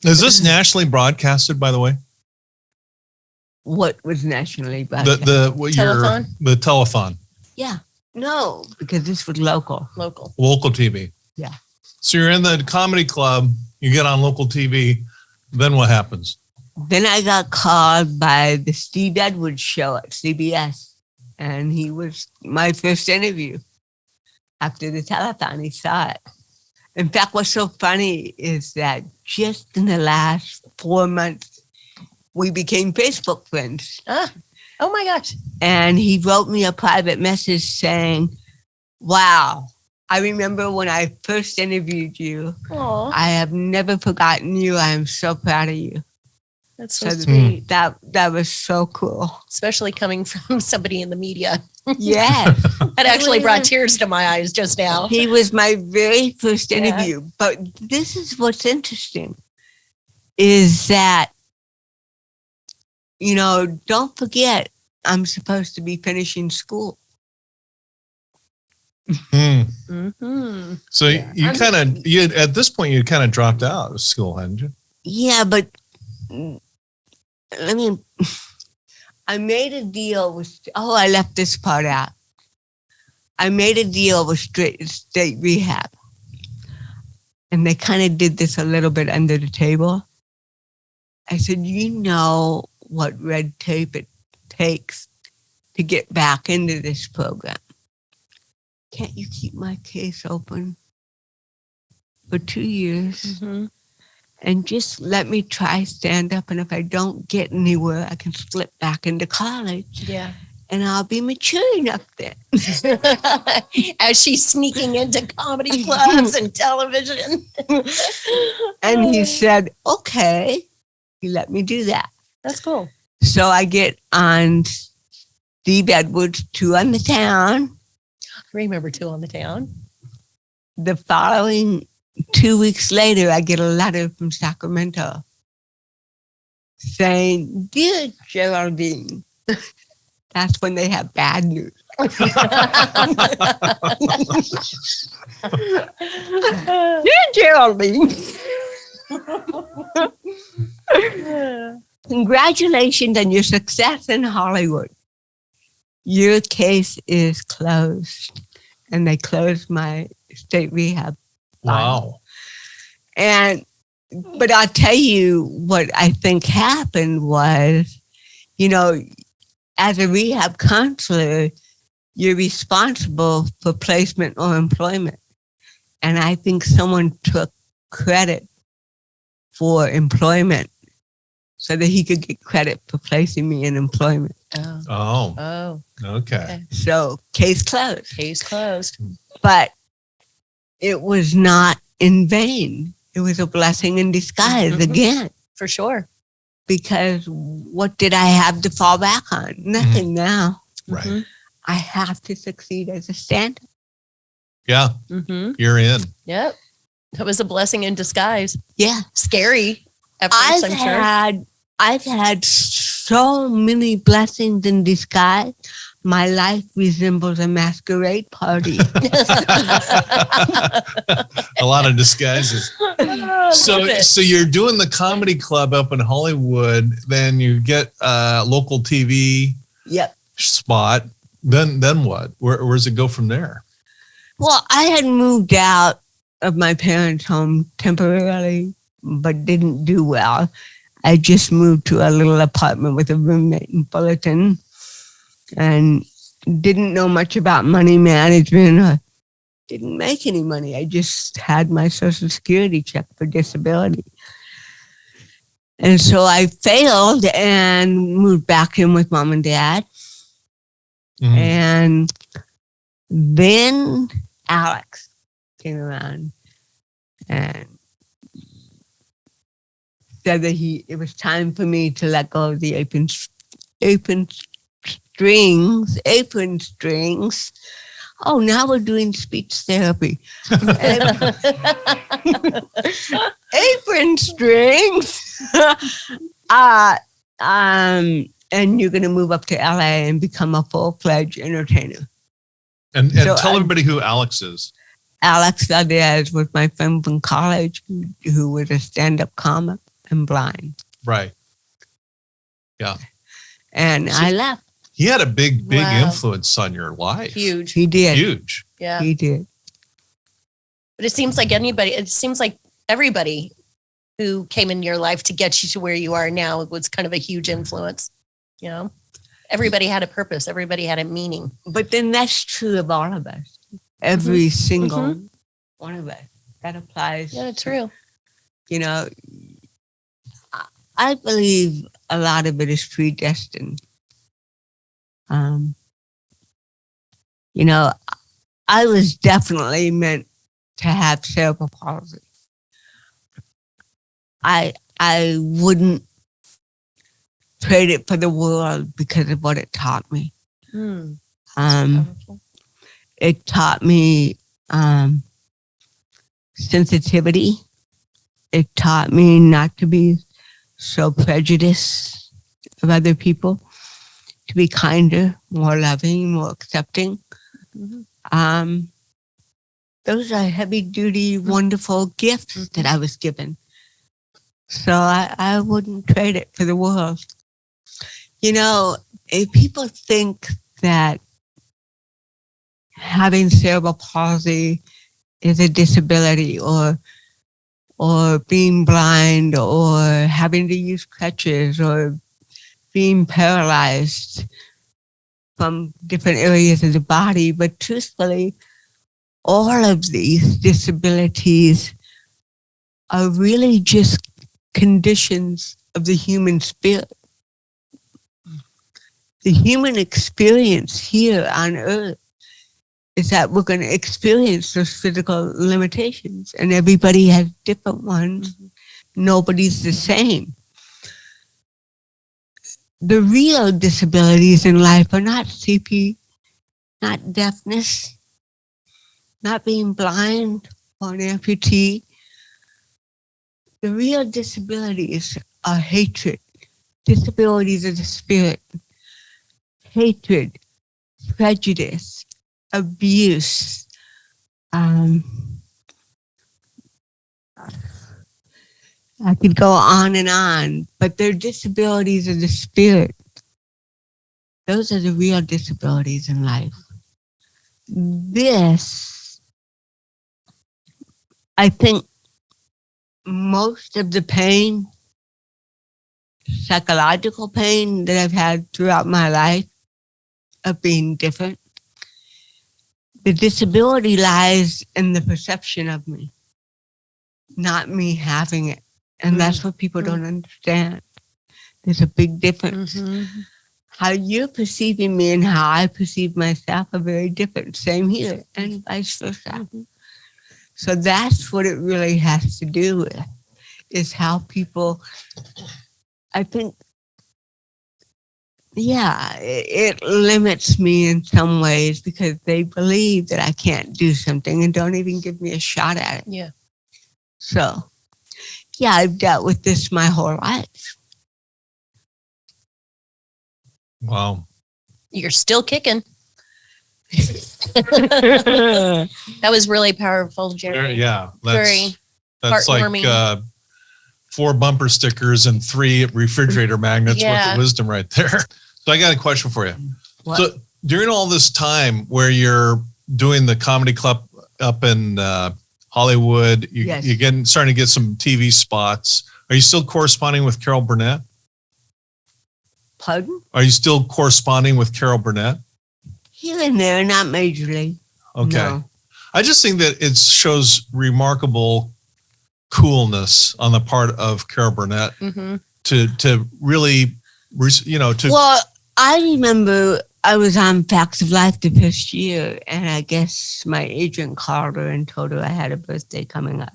Is this nationally broadcasted, by the way? What was nationally broadcast? The telethon. Yeah. No, because this was local. Local TV. Yeah. So you're in the comedy club, you get on local TV, then what happens? Then I got called by the Steve Edwards show at CBS, and he was my first interview. After the telethon, he saw it. In fact, what's so funny is that just in the last 4 months, we became Facebook friends. Oh my gosh. And he wrote me a private message saying, wow, I remember when I first interviewed you. Aw, I have never forgotten you. I am so proud of you. that's so So sweet. that was so cool. Especially coming from somebody in the media. Yes. That actually brought tears to my eyes just now. He was my very first Yeah. interview. But this is what's interesting is that, don't forget, I'm supposed to be finishing school. Mm-hmm. So you at this point, you kind of dropped out of school, hadn't you? Yeah, but I made a deal with, I left this part out. I made a deal with state rehab. And they kind of did this a little bit under the table. I said, you know what red tape it takes to get back into this program. Can't you keep my case open for 2 years? Mm-hmm. And just let me try stand up. And if I don't get anywhere, I can slip back into college. Yeah. And I'll be mature enough then. As she's sneaking into comedy clubs and television. And he said, okay. He let me do that. That's cool. So I get on Steve Edwards' Two on the Town. Remember Two on the Town? The following 2 weeks later, I get a letter from Sacramento saying, dear Geraldine, that's when they have bad news. Dear Geraldine, congratulations on your success in Hollywood. Your case is closed. And they closed my state rehab. Wow. But I'll tell you what I think happened was, as a rehab counselor, you're responsible for placement or employment. And I think someone took credit for employment so that he could get credit for placing me in employment. Oh. Okay. So case closed. Case closed. But it was not in vain. It was a blessing in disguise again. For sure. Because what did I have to fall back on? Nothing now. Right. Mm-hmm. I have to succeed as a stand-up. Yeah. Mm-hmm. You're in. Yep. That was a blessing in disguise. Yeah. Scary at first, I'm sure. I've had so many blessings in disguise. My life resembles a masquerade party. A lot of disguises. So you're doing the comedy club up in Hollywood, then you get a local TV Yep. spot. Then what? Where's it go from there? Well, I had moved out of my parents' home temporarily, but didn't do well. I just moved to a little apartment with a roommate in Fullerton and didn't know much about money management. I didn't make any money. I just had my Social Security check for disability. And so I failed and moved back in with mom and dad. Mhm. And then Alex came around and said that it was time for me to let go of the apron strings. Oh, now we're doing speech therapy. Apron strings. And you're going to move up to LA and become a full-fledged entertainer. And So tell everybody who Alex is. Alex Valdez was my friend from college who was a stand-up comic and blind. Right. Yeah. And I left. He had a big Wow. influence on your life. Huge. He did. Huge. Yeah. He did. But it seems like everybody who came in your life to get you to where you are now was kind of a huge influence. Everybody had a purpose. Everybody had a meaning. But then that's true of all of us. Every single one of us. That applies. Yeah, true. I believe a lot of it is predestined. You know, I was definitely meant to have cerebral palsy. I wouldn't trade it for the world because of what it taught me. It taught me sensitivity. It taught me not to be so prejudiced of other people, to be kinder, more loving, more accepting. Those are heavy-duty, wonderful gifts that I was given. So I wouldn't trade it for the world. You know, if people think that having cerebral palsy is a disability, or being blind, or having to use crutches, or being paralyzed from different areas of the body. But truthfully, all of these disabilities are really just conditions of the human spirit. The human experience here on Earth is that we're going to experience those physical limitations, and everybody has different ones. Nobody's the same. The real disabilities in life are not CP, not deafness, not being blind or an amputee. The real disabilities are hatred, disabilities of the spirit, hatred, prejudice, abuse. I could go on, but they're disabilities of the spirit. Those are the real disabilities in life. This, I think, most of the pain, psychological pain that I've had throughout my life of being different, the disability lies in the perception of me, not me having it. And that's what people don't understand. There's a big difference. How you're perceiving me and how I perceive myself are very different. Same here, and vice versa. So that's what it really has to do with, is how people, I think, it limits me in some ways because they believe that I can't do something and don't even give me a shot at it. Yeah. So, I've dealt with this my whole life. Wow. You're still kicking. That was really powerful, Jerry. Yeah. Very That's heartwarming. like 4 bumper stickers and 3 refrigerator magnets worth of wisdom right there. So I got a question for you. What? So during all this time where you're doing the comedy club up in Hollywood, you're starting to get some TV spots. Are you still corresponding with Carol Burnett? Pardon? Are you still corresponding with Carol Burnett? Here and there, not majorly. Okay. No. I just think that it shows remarkable coolness on the part of Carol Burnett to really, Well, I remember I was on Facts of Life the first year, and I guess my agent called her and told her I had a birthday coming up.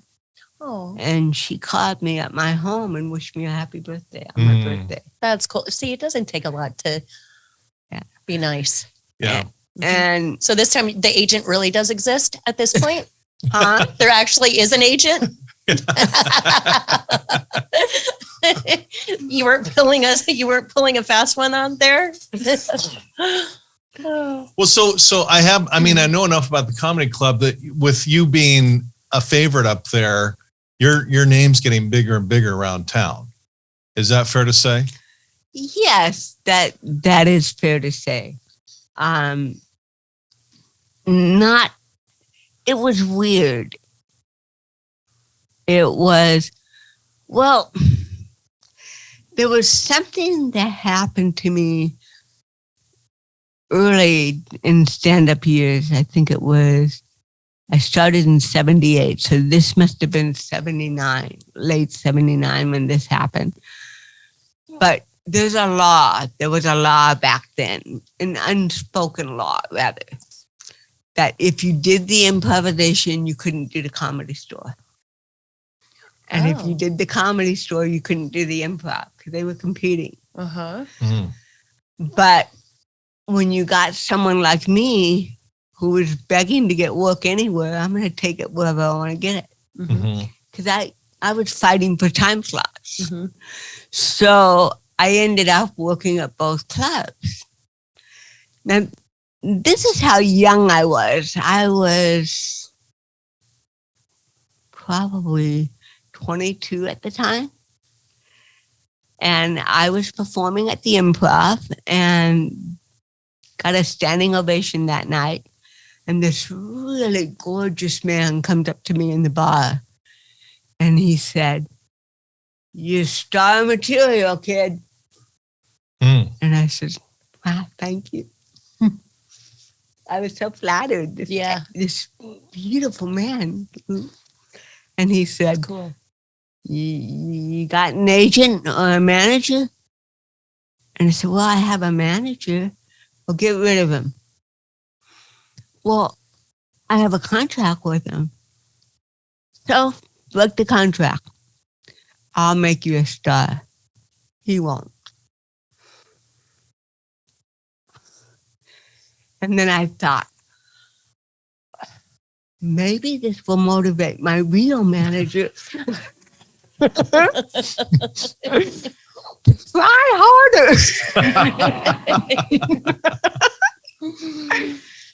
Oh. And she called me at my home and wished me a happy birthday on my birthday. That's cool. See, it doesn't take a lot to be nice. Yeah. And so this time the agent really does exist at this point? huh? There actually is an agent? You weren't pulling a fast one on there? Well, so I know enough about the comedy club that with you being a favorite up there, your name's getting bigger and bigger around town. Is that fair to say? Yes, that is fair to say. It was weird. It was, well, there was something that happened to me early in stand-up years. I think it was, I started in 78. So this must have been 79, late 79 when this happened. But there's a law. There was a law back then, an unspoken law, rather, that if you did the improvisation, you couldn't do the Comedy Store. And if you did the Comedy Store, you couldn't do the improv because they were competing. But when you got someone like me who was begging to get work anywhere, I'm going to take it wherever I want to get it. Because I was fighting for time slots. So I ended up working at both clubs. Now, this is how young I was. I was probably 22 at the time. And I was performing at the Improv and got a standing ovation that night. And this really gorgeous man comes up to me in the bar. And he said, "You're star material, kid." And I said, "Wow, thank you." I was so flattered. This beautiful man. And he said, "Cool. You got an agent or a manager?" And I said, "Well, I have a manager." "Well, get rid of him." "Well, I have a contract with him." "So, break the contract. I'll make you a star." "He won't." And then I thought, maybe this will motivate my real manager to try harder.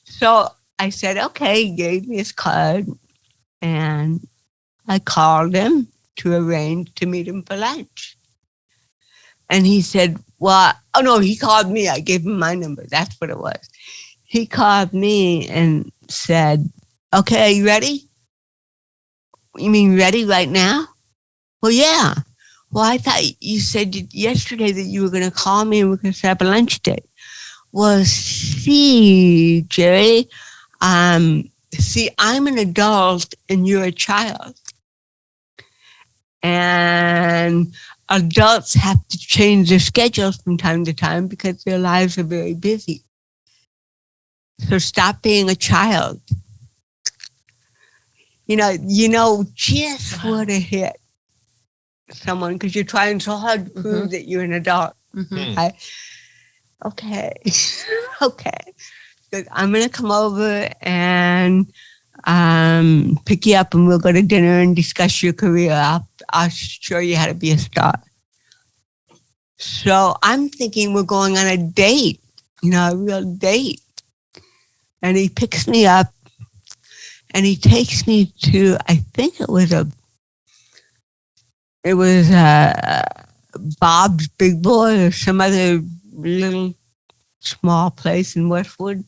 So I said, okay, he gave me his card, and I called him to arrange to meet him for lunch. And he said, well, oh no, he called me. I gave him my number. That's what it was. He called me and said, okay, are you ready? You mean ready right now? Well, yeah. Well, I thought you said yesterday that you were going to call me and we're going to set up a lunch date. Well, see, Geri, see, I'm an adult and you're a child. And adults have to change their schedules from time to time because their lives are very busy. So stop being a child. You know, just would have hit someone because you're trying so hard to prove that you're an adult. Okay. Good. I'm going to come over and pick you up and we'll go to dinner and discuss your career. I'll show you how to be a star. So I'm thinking we're going on a date, a real date. And he picks me up and he takes me to, I think it was Bob's Big Boy or some other little small place in Westwood.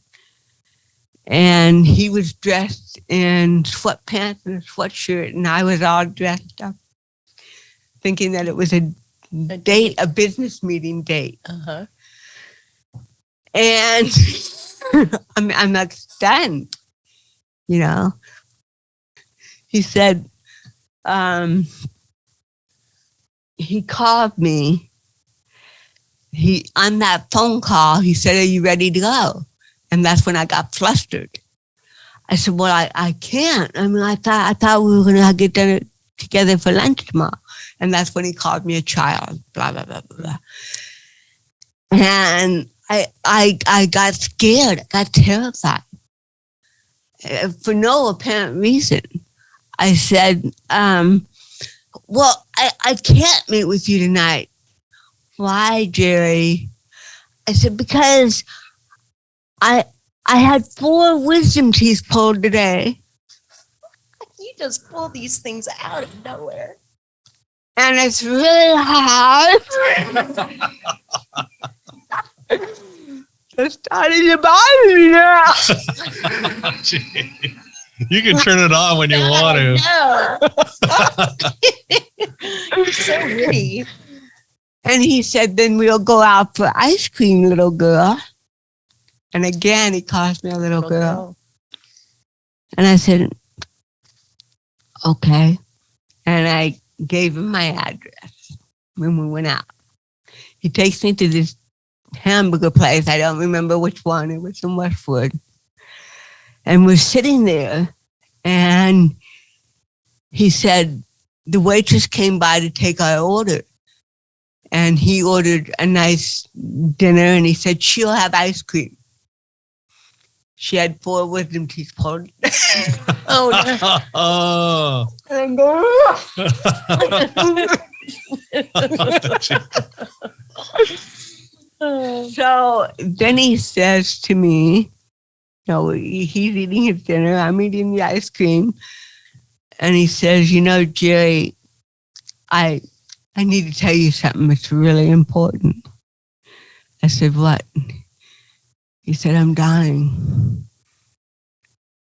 And he was dressed in sweatpants and a sweatshirt, and I was all dressed up, thinking that it was a date, a business meeting date. And I'm not stunned, He said, he called me. On that phone call, he said, are you ready to go? And that's when I got flustered. I said, well, I can't. I mean, I thought we were going to get dinner together for lunch tomorrow. And that's when he called me a child, blah, blah, blah, blah. And I got scared. I got terrified. For no apparent reason. I said, well, I can't meet with you tonight. Why, Geri? I said, because I had 4 wisdom teeth pulled today. You just pull these things out of nowhere. And it's really hard. It's starting to bother me now. You can turn it on when you want to. You're so witty. And he said, then we'll go out for ice cream, little girl. And again, he calls me a little girl. And I said, okay. And I gave him my address when we went out. He takes me to this hamburger place. I don't remember which one. It was in Westwood. And we're sitting there, and he said, the waitress came by to take our order. And he ordered a nice dinner, and he said, she'll have ice cream. She had 4 wisdom teeth pulled. Oh, no. Oh. And I go, so then he says to me, he's eating his dinner, I'm eating the ice cream. And he says, Geri, I need to tell you something that's really important. I said, what? He said, I'm dying.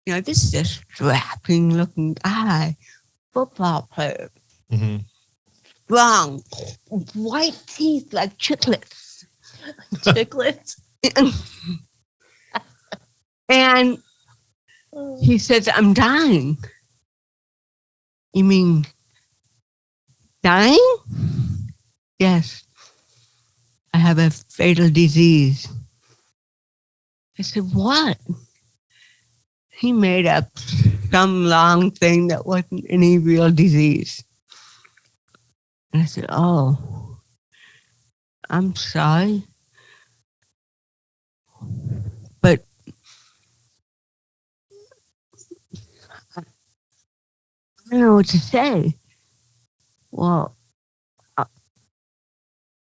This is a strapping looking guy, football player. Mm-hmm. Strong, white teeth like chiclets. Chiclets? And he says, I'm dying. You mean dying? Yes. I have a fatal disease. I said, what? He made up some long thing that wasn't any real disease. And I said, oh, I'm sorry. But I don't know what to say. Well,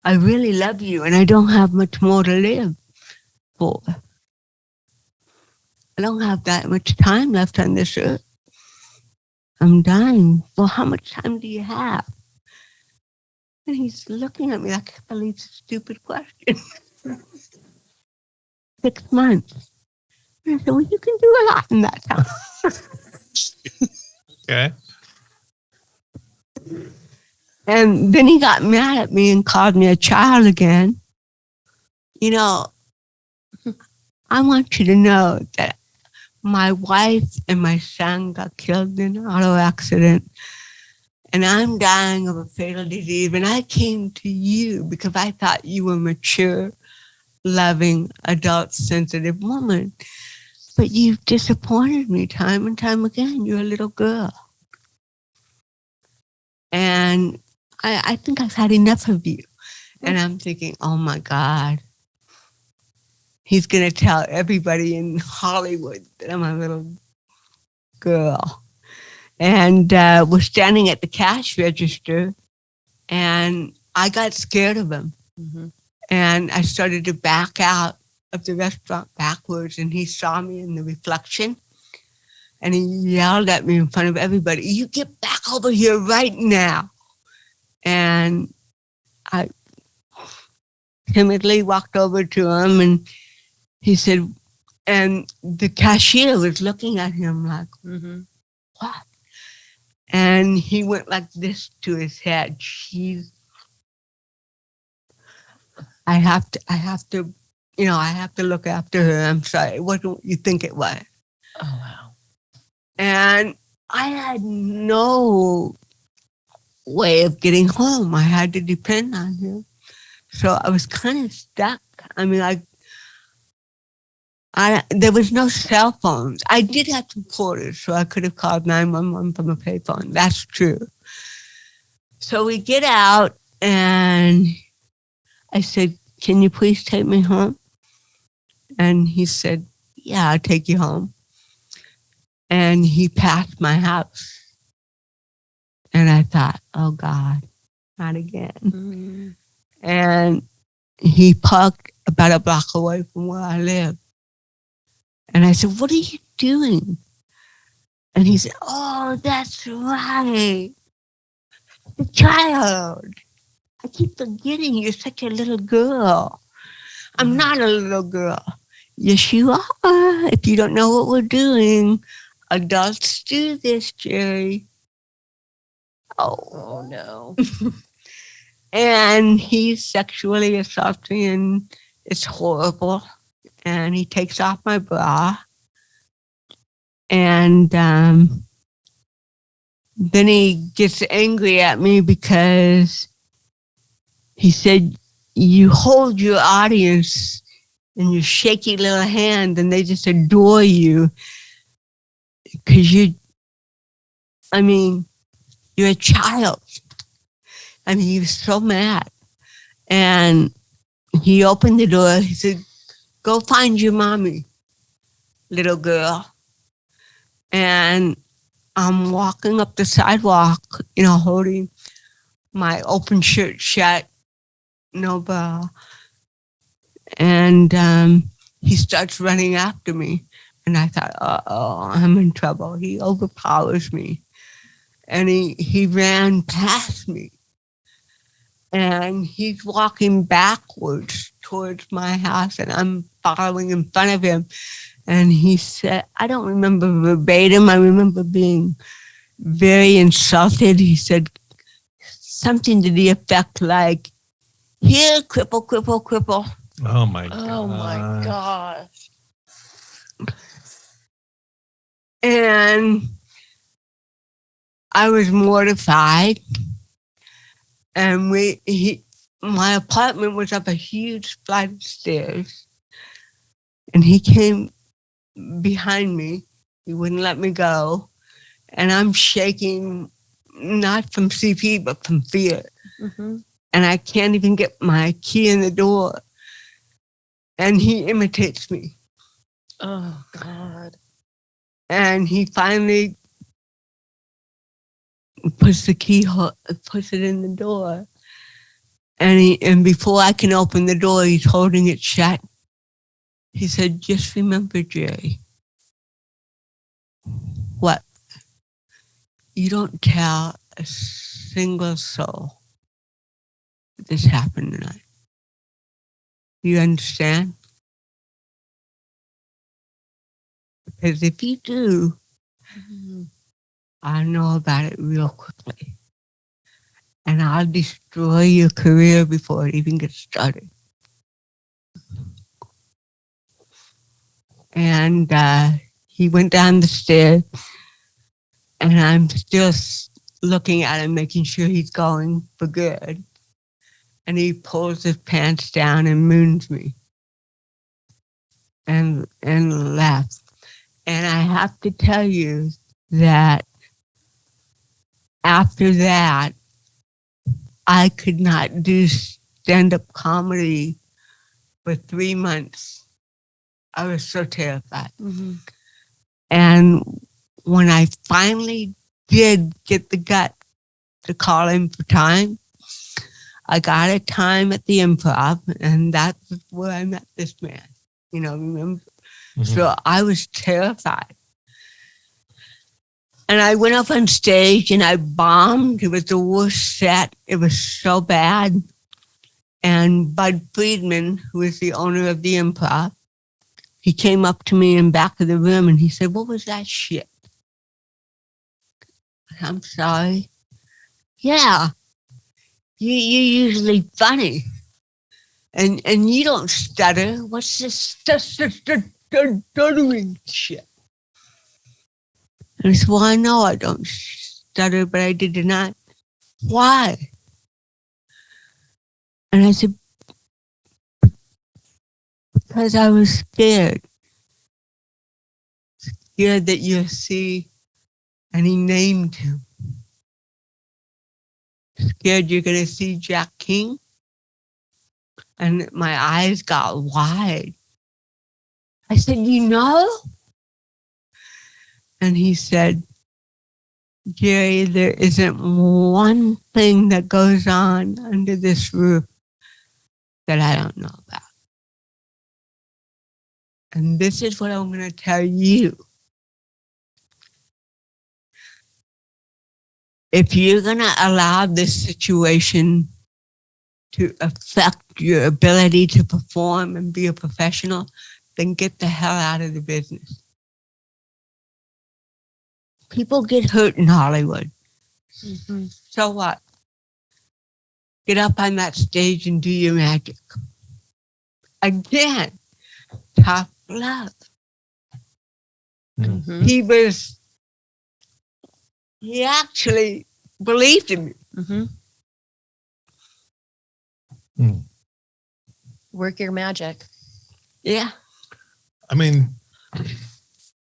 I really love you, and I don't have much more to live for. I don't have that much time left on this earth. I'm dying. Well, how much time do you have? And he's looking at me like, I believe it's a stupid question. 6 months. And I said, well, you can do a lot in that time. Okay. And then he got mad at me and called me a child again. I want you to know that my wife and my son got killed in an auto accident, and I'm dying of a fatal disease. And I came to you because I thought you were a mature, loving, adult, sensitive woman. But you've disappointed me time and time again. You're a little girl. And I think I've had enough of you. And I'm thinking, oh my God. He's going to tell everybody in Hollywood that I'm a little girl. And we're standing at the cash register, and I got scared of him. Mm-hmm. And I started to back out of the restaurant backwards, and he saw me in the reflection, and he yelled at me in front of everybody, you get back over here right now. And I timidly walked over to him, and he said, and the cashier was looking at him like, mm-hmm. What? And he went like this to his head. I have to look after her. I'm sorry. What do you think it was? Oh, wow. And I had no way of getting home. I had to depend on him. So I was kind of stuck. I mean, there was no cell phones. I did have some quarters, so I could have called 911 from a payphone. That's true. So we get out, and I said, can you please take me home? And he said, yeah, I'll take you home. And he passed my house. And I thought, oh God, not again. Mm-hmm. And he parked about a block away from where I live. And I said, what are you doing? And he said, oh, that's right. The child. I keep forgetting you're such a little girl. I'm not a little girl. Yes, you are. If you don't know what we're doing, adults do this, Geri. Oh no. And he sexually assaulted me, and it's horrible. And he takes off my bra. And then he gets angry at me because he said, you hold your audience in your shaky little hand and they just adore you because you're a child. He was so mad. And he opened the door. He said, "Go find your mommy, little girl." And I'm walking up the sidewalk, holding my open shirt shut, no bra. And he starts running after me. And I thought, uh-oh, I'm in trouble. He overpowers me. And he ran past me. And he's walking backwards towards my house, and I'm following in front of him. And he said, I don't remember verbatim. I remember being very insulted. He said something to the effect like, "Here, cripple, cripple, cripple." Oh my God. Oh my gosh. And I was mortified. And my apartment was up a huge flight of stairs. And he came behind me. He wouldn't let me go. And I'm shaking, not from CP, but from fear. Mm-hmm. And I can't even get my key in the door. And he imitates me. Oh, God. And he finally puts it in the door. And before I can open the door, he's holding it shut. He said, "Just remember, Geri, what? You don't tell a single soul that this happened tonight. You understand? Because if you do, I'll know about it real quickly. And I'll destroy your career before it even gets started." And he went down the stairs, and I'm still looking at him, making sure he's going for good. And he pulls his pants down and moons me and left. And I have to tell you that after that, I could not do stand-up comedy for 3 months. I was so terrified. Mm-hmm. And when I finally did get the gut to call him for time, I got a time at the Improv, and that's where I met this man. Remember? Mm-hmm. So I was terrified. And I went up on stage and I bombed. It was the worst set. It was so bad. And Bud Friedman, who is the owner of the Improv, he came up to me in back of the room and he said, "What was that shit?" "I'm sorry." "Yeah, you're usually funny. And you don't stutter. What's this stuttering shit?" And I said, "Well, I know I don't stutter, but I did not." "Why?" And I said, "Because I was scared. Scared that you'll see," and he named him. "Scared you're going to see Jack King." And my eyes got wide. I said, "You know?" And he said, "Geri, there isn't one thing that goes on under this roof that I don't know about. And this is what I'm going to tell you. If you're going to allow this situation to affect your ability to perform and be a professional, then get the hell out of the business. People get hurt in Hollywood. Mm-hmm. So what? Get up on that stage and do your magic. Again, tough love." Mm-hmm. He actually believed in me. Mm-hmm. Mm. Work your magic. Yeah. I mean,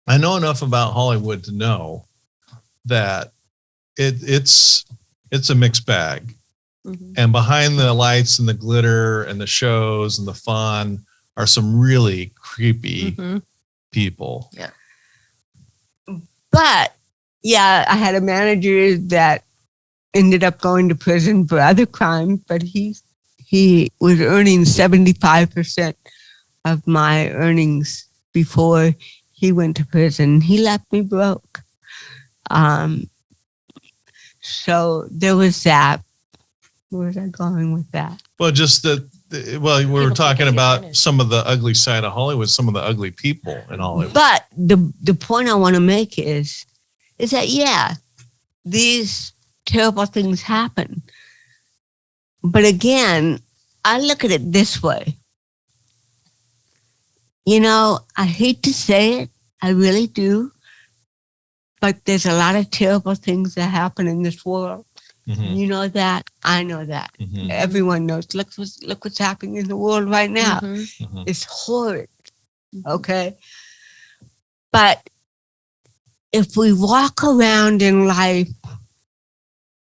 I know enough about Hollywood to know that it's a mixed bag. Mm-hmm. And behind the lights and the glitter and the shows and the fun are some really creepy people. Yeah. But yeah, I had a manager that ended up going to prison for other crimes, but he was earning 75% of my earnings before he went to prison. He left me broke. So there was that. Where was I going with that? Well, just we were talking taking about advantage. some of the ugly side of Hollywood, some of the ugly people in Hollywood. But the point I want to make is that, yeah, these terrible things happen. But again, I look at it this way. You know, I hate to say it, I really do, but there's a lot of terrible things that happen in this world. Mhm. You know that. I know that. Mhm. Everyone knows. Look what's happening in the world right now. Mhm. It's horrid. Okay. But if we walk around in life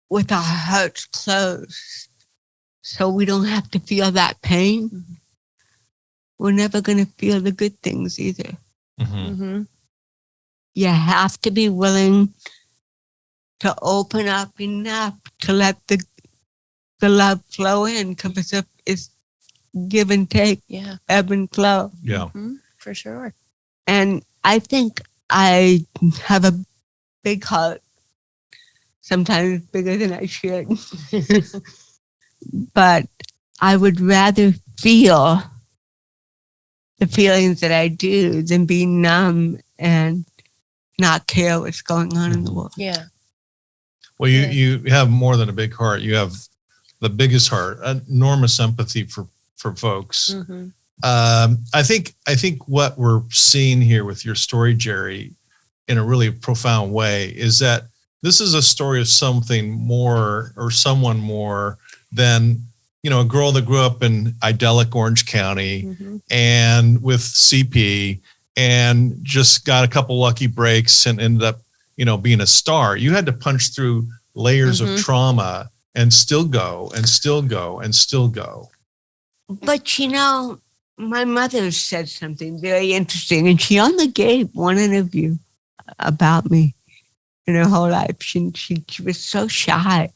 with our hearts closed, so we don't have to feel that pain, we're never going to feel the good things either. Mhm. You have to be willing to open up enough to let the love flow in, because it's give and take, Yeah. ebb and flow. Yeah. For sure. And I think I have a big heart, sometimes bigger than I should. But I would rather feel the feelings that I do than be numb and not care what's going on in the world. Yeah. Well, you have more than a big heart. You have the biggest heart, enormous empathy for folks. I think what we're seeing here with your story, Geri, in a really profound way, is that this is a story of something more or someone more than, you know, a girl that grew up in idyllic Orange County and with CP and just got a couple lucky breaks and ended up, you know, being a star. You had to punch through layers of trauma and still go and still go and still go. But, you know, my mother said something very interesting, and she only gave one interview about me in her whole life. She was so shy.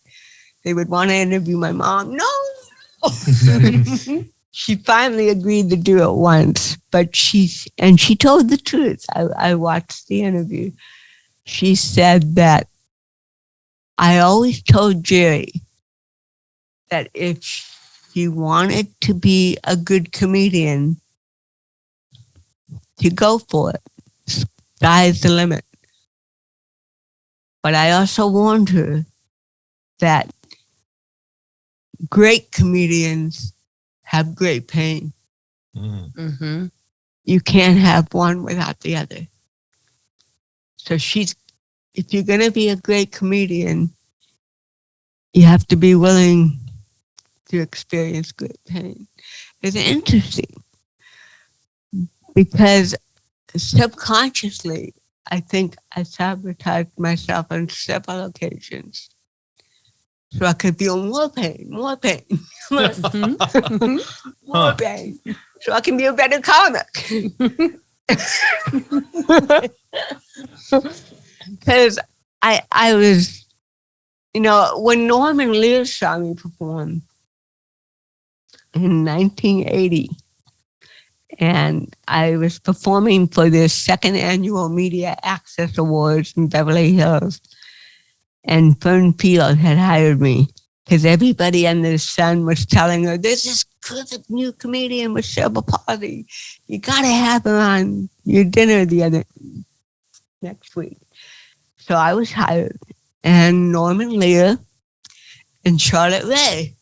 They would want to interview my mom. No. She finally agreed to do it once, but she told the truth. I watched the interview. She said that I always told Geri that if she wanted to be a good comedian, to go for it. Sky's the limit. But I also warned her that great comedians have great pain. You can't have one without the other. So if you're going to be a great comedian, you have to be willing to experience great pain. It's interesting because subconsciously, I think I sabotaged myself on several occasions so I could feel more pain, more pain, more pain, so I can be a better comic. Because I was, you know, when Norman Lear saw me perform in 1980, and I was performing for the second annual Media Access Awards in Beverly Hills, and Fern Field had hired me because everybody under the sun was telling her, there's this terrific new comedian with cerebral palsy. You got to have her on your dinner next week. So I was hired, and Norman Lear and Charlotte Ray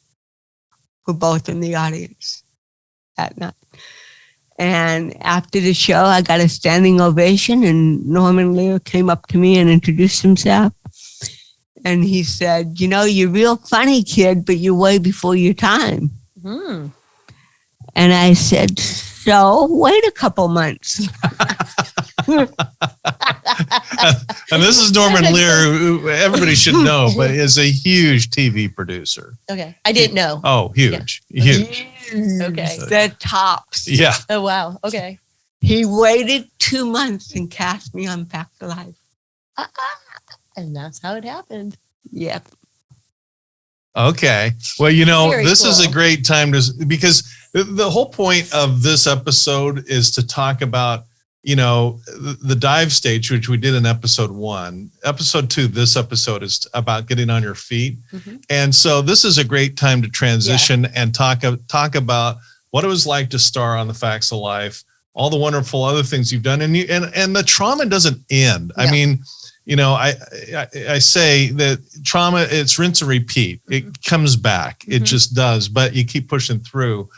were both in the audience that night. And after the show, I got a standing ovation, and Norman Lear came up to me and introduced himself. And he said, you know, you're real funny, kid, but you're way before your time. And I said, so wait a couple months. And this is Norman Lear, who everybody should know, but is a huge TV producer. Okay. I didn't know. Oh, huge. Huge. Okay. The tops. Yeah. Oh, wow. Okay. He waited 2 months and cast me on Back to Life. And that's how it happened. Yep. Okay. Well, you know, Very this is a cool. great time to, because the whole point of this episode is to talk about, you know, the dive stage, which we did in episode 1. Episode 2, this episode is about getting on your feet. Mm-hmm. And so this is a great time to transition and talk about what it was like to star on The Facts of Life, all the wonderful other things you've done. And the trauma doesn't end. Yeah. I mean, you know, I say that trauma, it's rinse and repeat. It comes back. It just does, but you keep pushing through.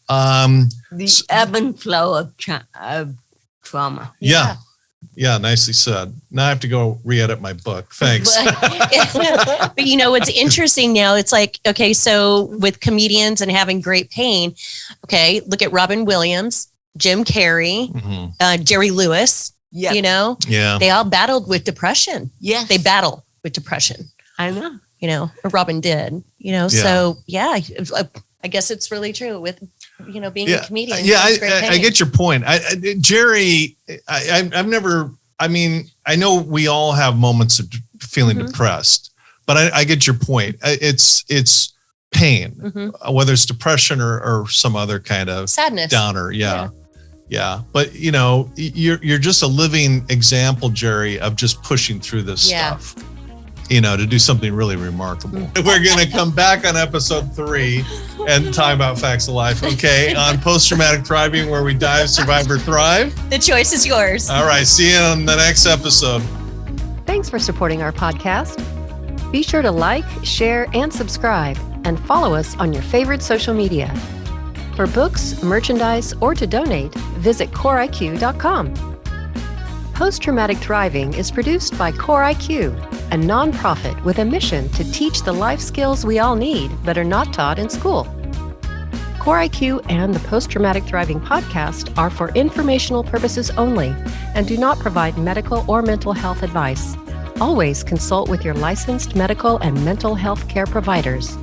The ebb and flow of trauma. Yeah. Nicely said. Now I have to go re-edit my book. Thanks. But you know, what's interesting now, it's like, okay, so with comedians and having great pain, okay, look at Robin Williams, Jim Carrey, Jerry Lewis, Yep. you know, Yeah. they all battled with depression. Yes. They battle with depression, I know. you know, or Robin did, you know, so yeah, I guess it's really true with, you know, being a comedian. Yeah, It's great I pain. get your point. Jerry, I've never, I mean, I know we all have moments of feeling depressed, but I get your point. It's pain, whether it's depression or some other kind of sadness. downer. Yeah. But you know, you're just a living example, Jerry, of just pushing through this stuff, you know, to do something really remarkable. We're going to come back on episode 3 and talk about Facts of Life. Okay. On post-traumatic thriving, where we dive, survive, or thrive. The choice is yours. All right. See you on the next episode. Thanks for supporting our podcast. Be sure to like, share, and subscribe, and follow us on your favorite social media. For books, merchandise, or to donate, visit CoreIQ.com. Post-Traumatic Thriving is produced by CoreIQ, a nonprofit with a mission to teach the life skills we all need but are not taught in school. CoreIQ and the Post-Traumatic Thriving podcast are for informational purposes only and do not provide medical or mental health advice. Always consult with your licensed medical and mental health care providers.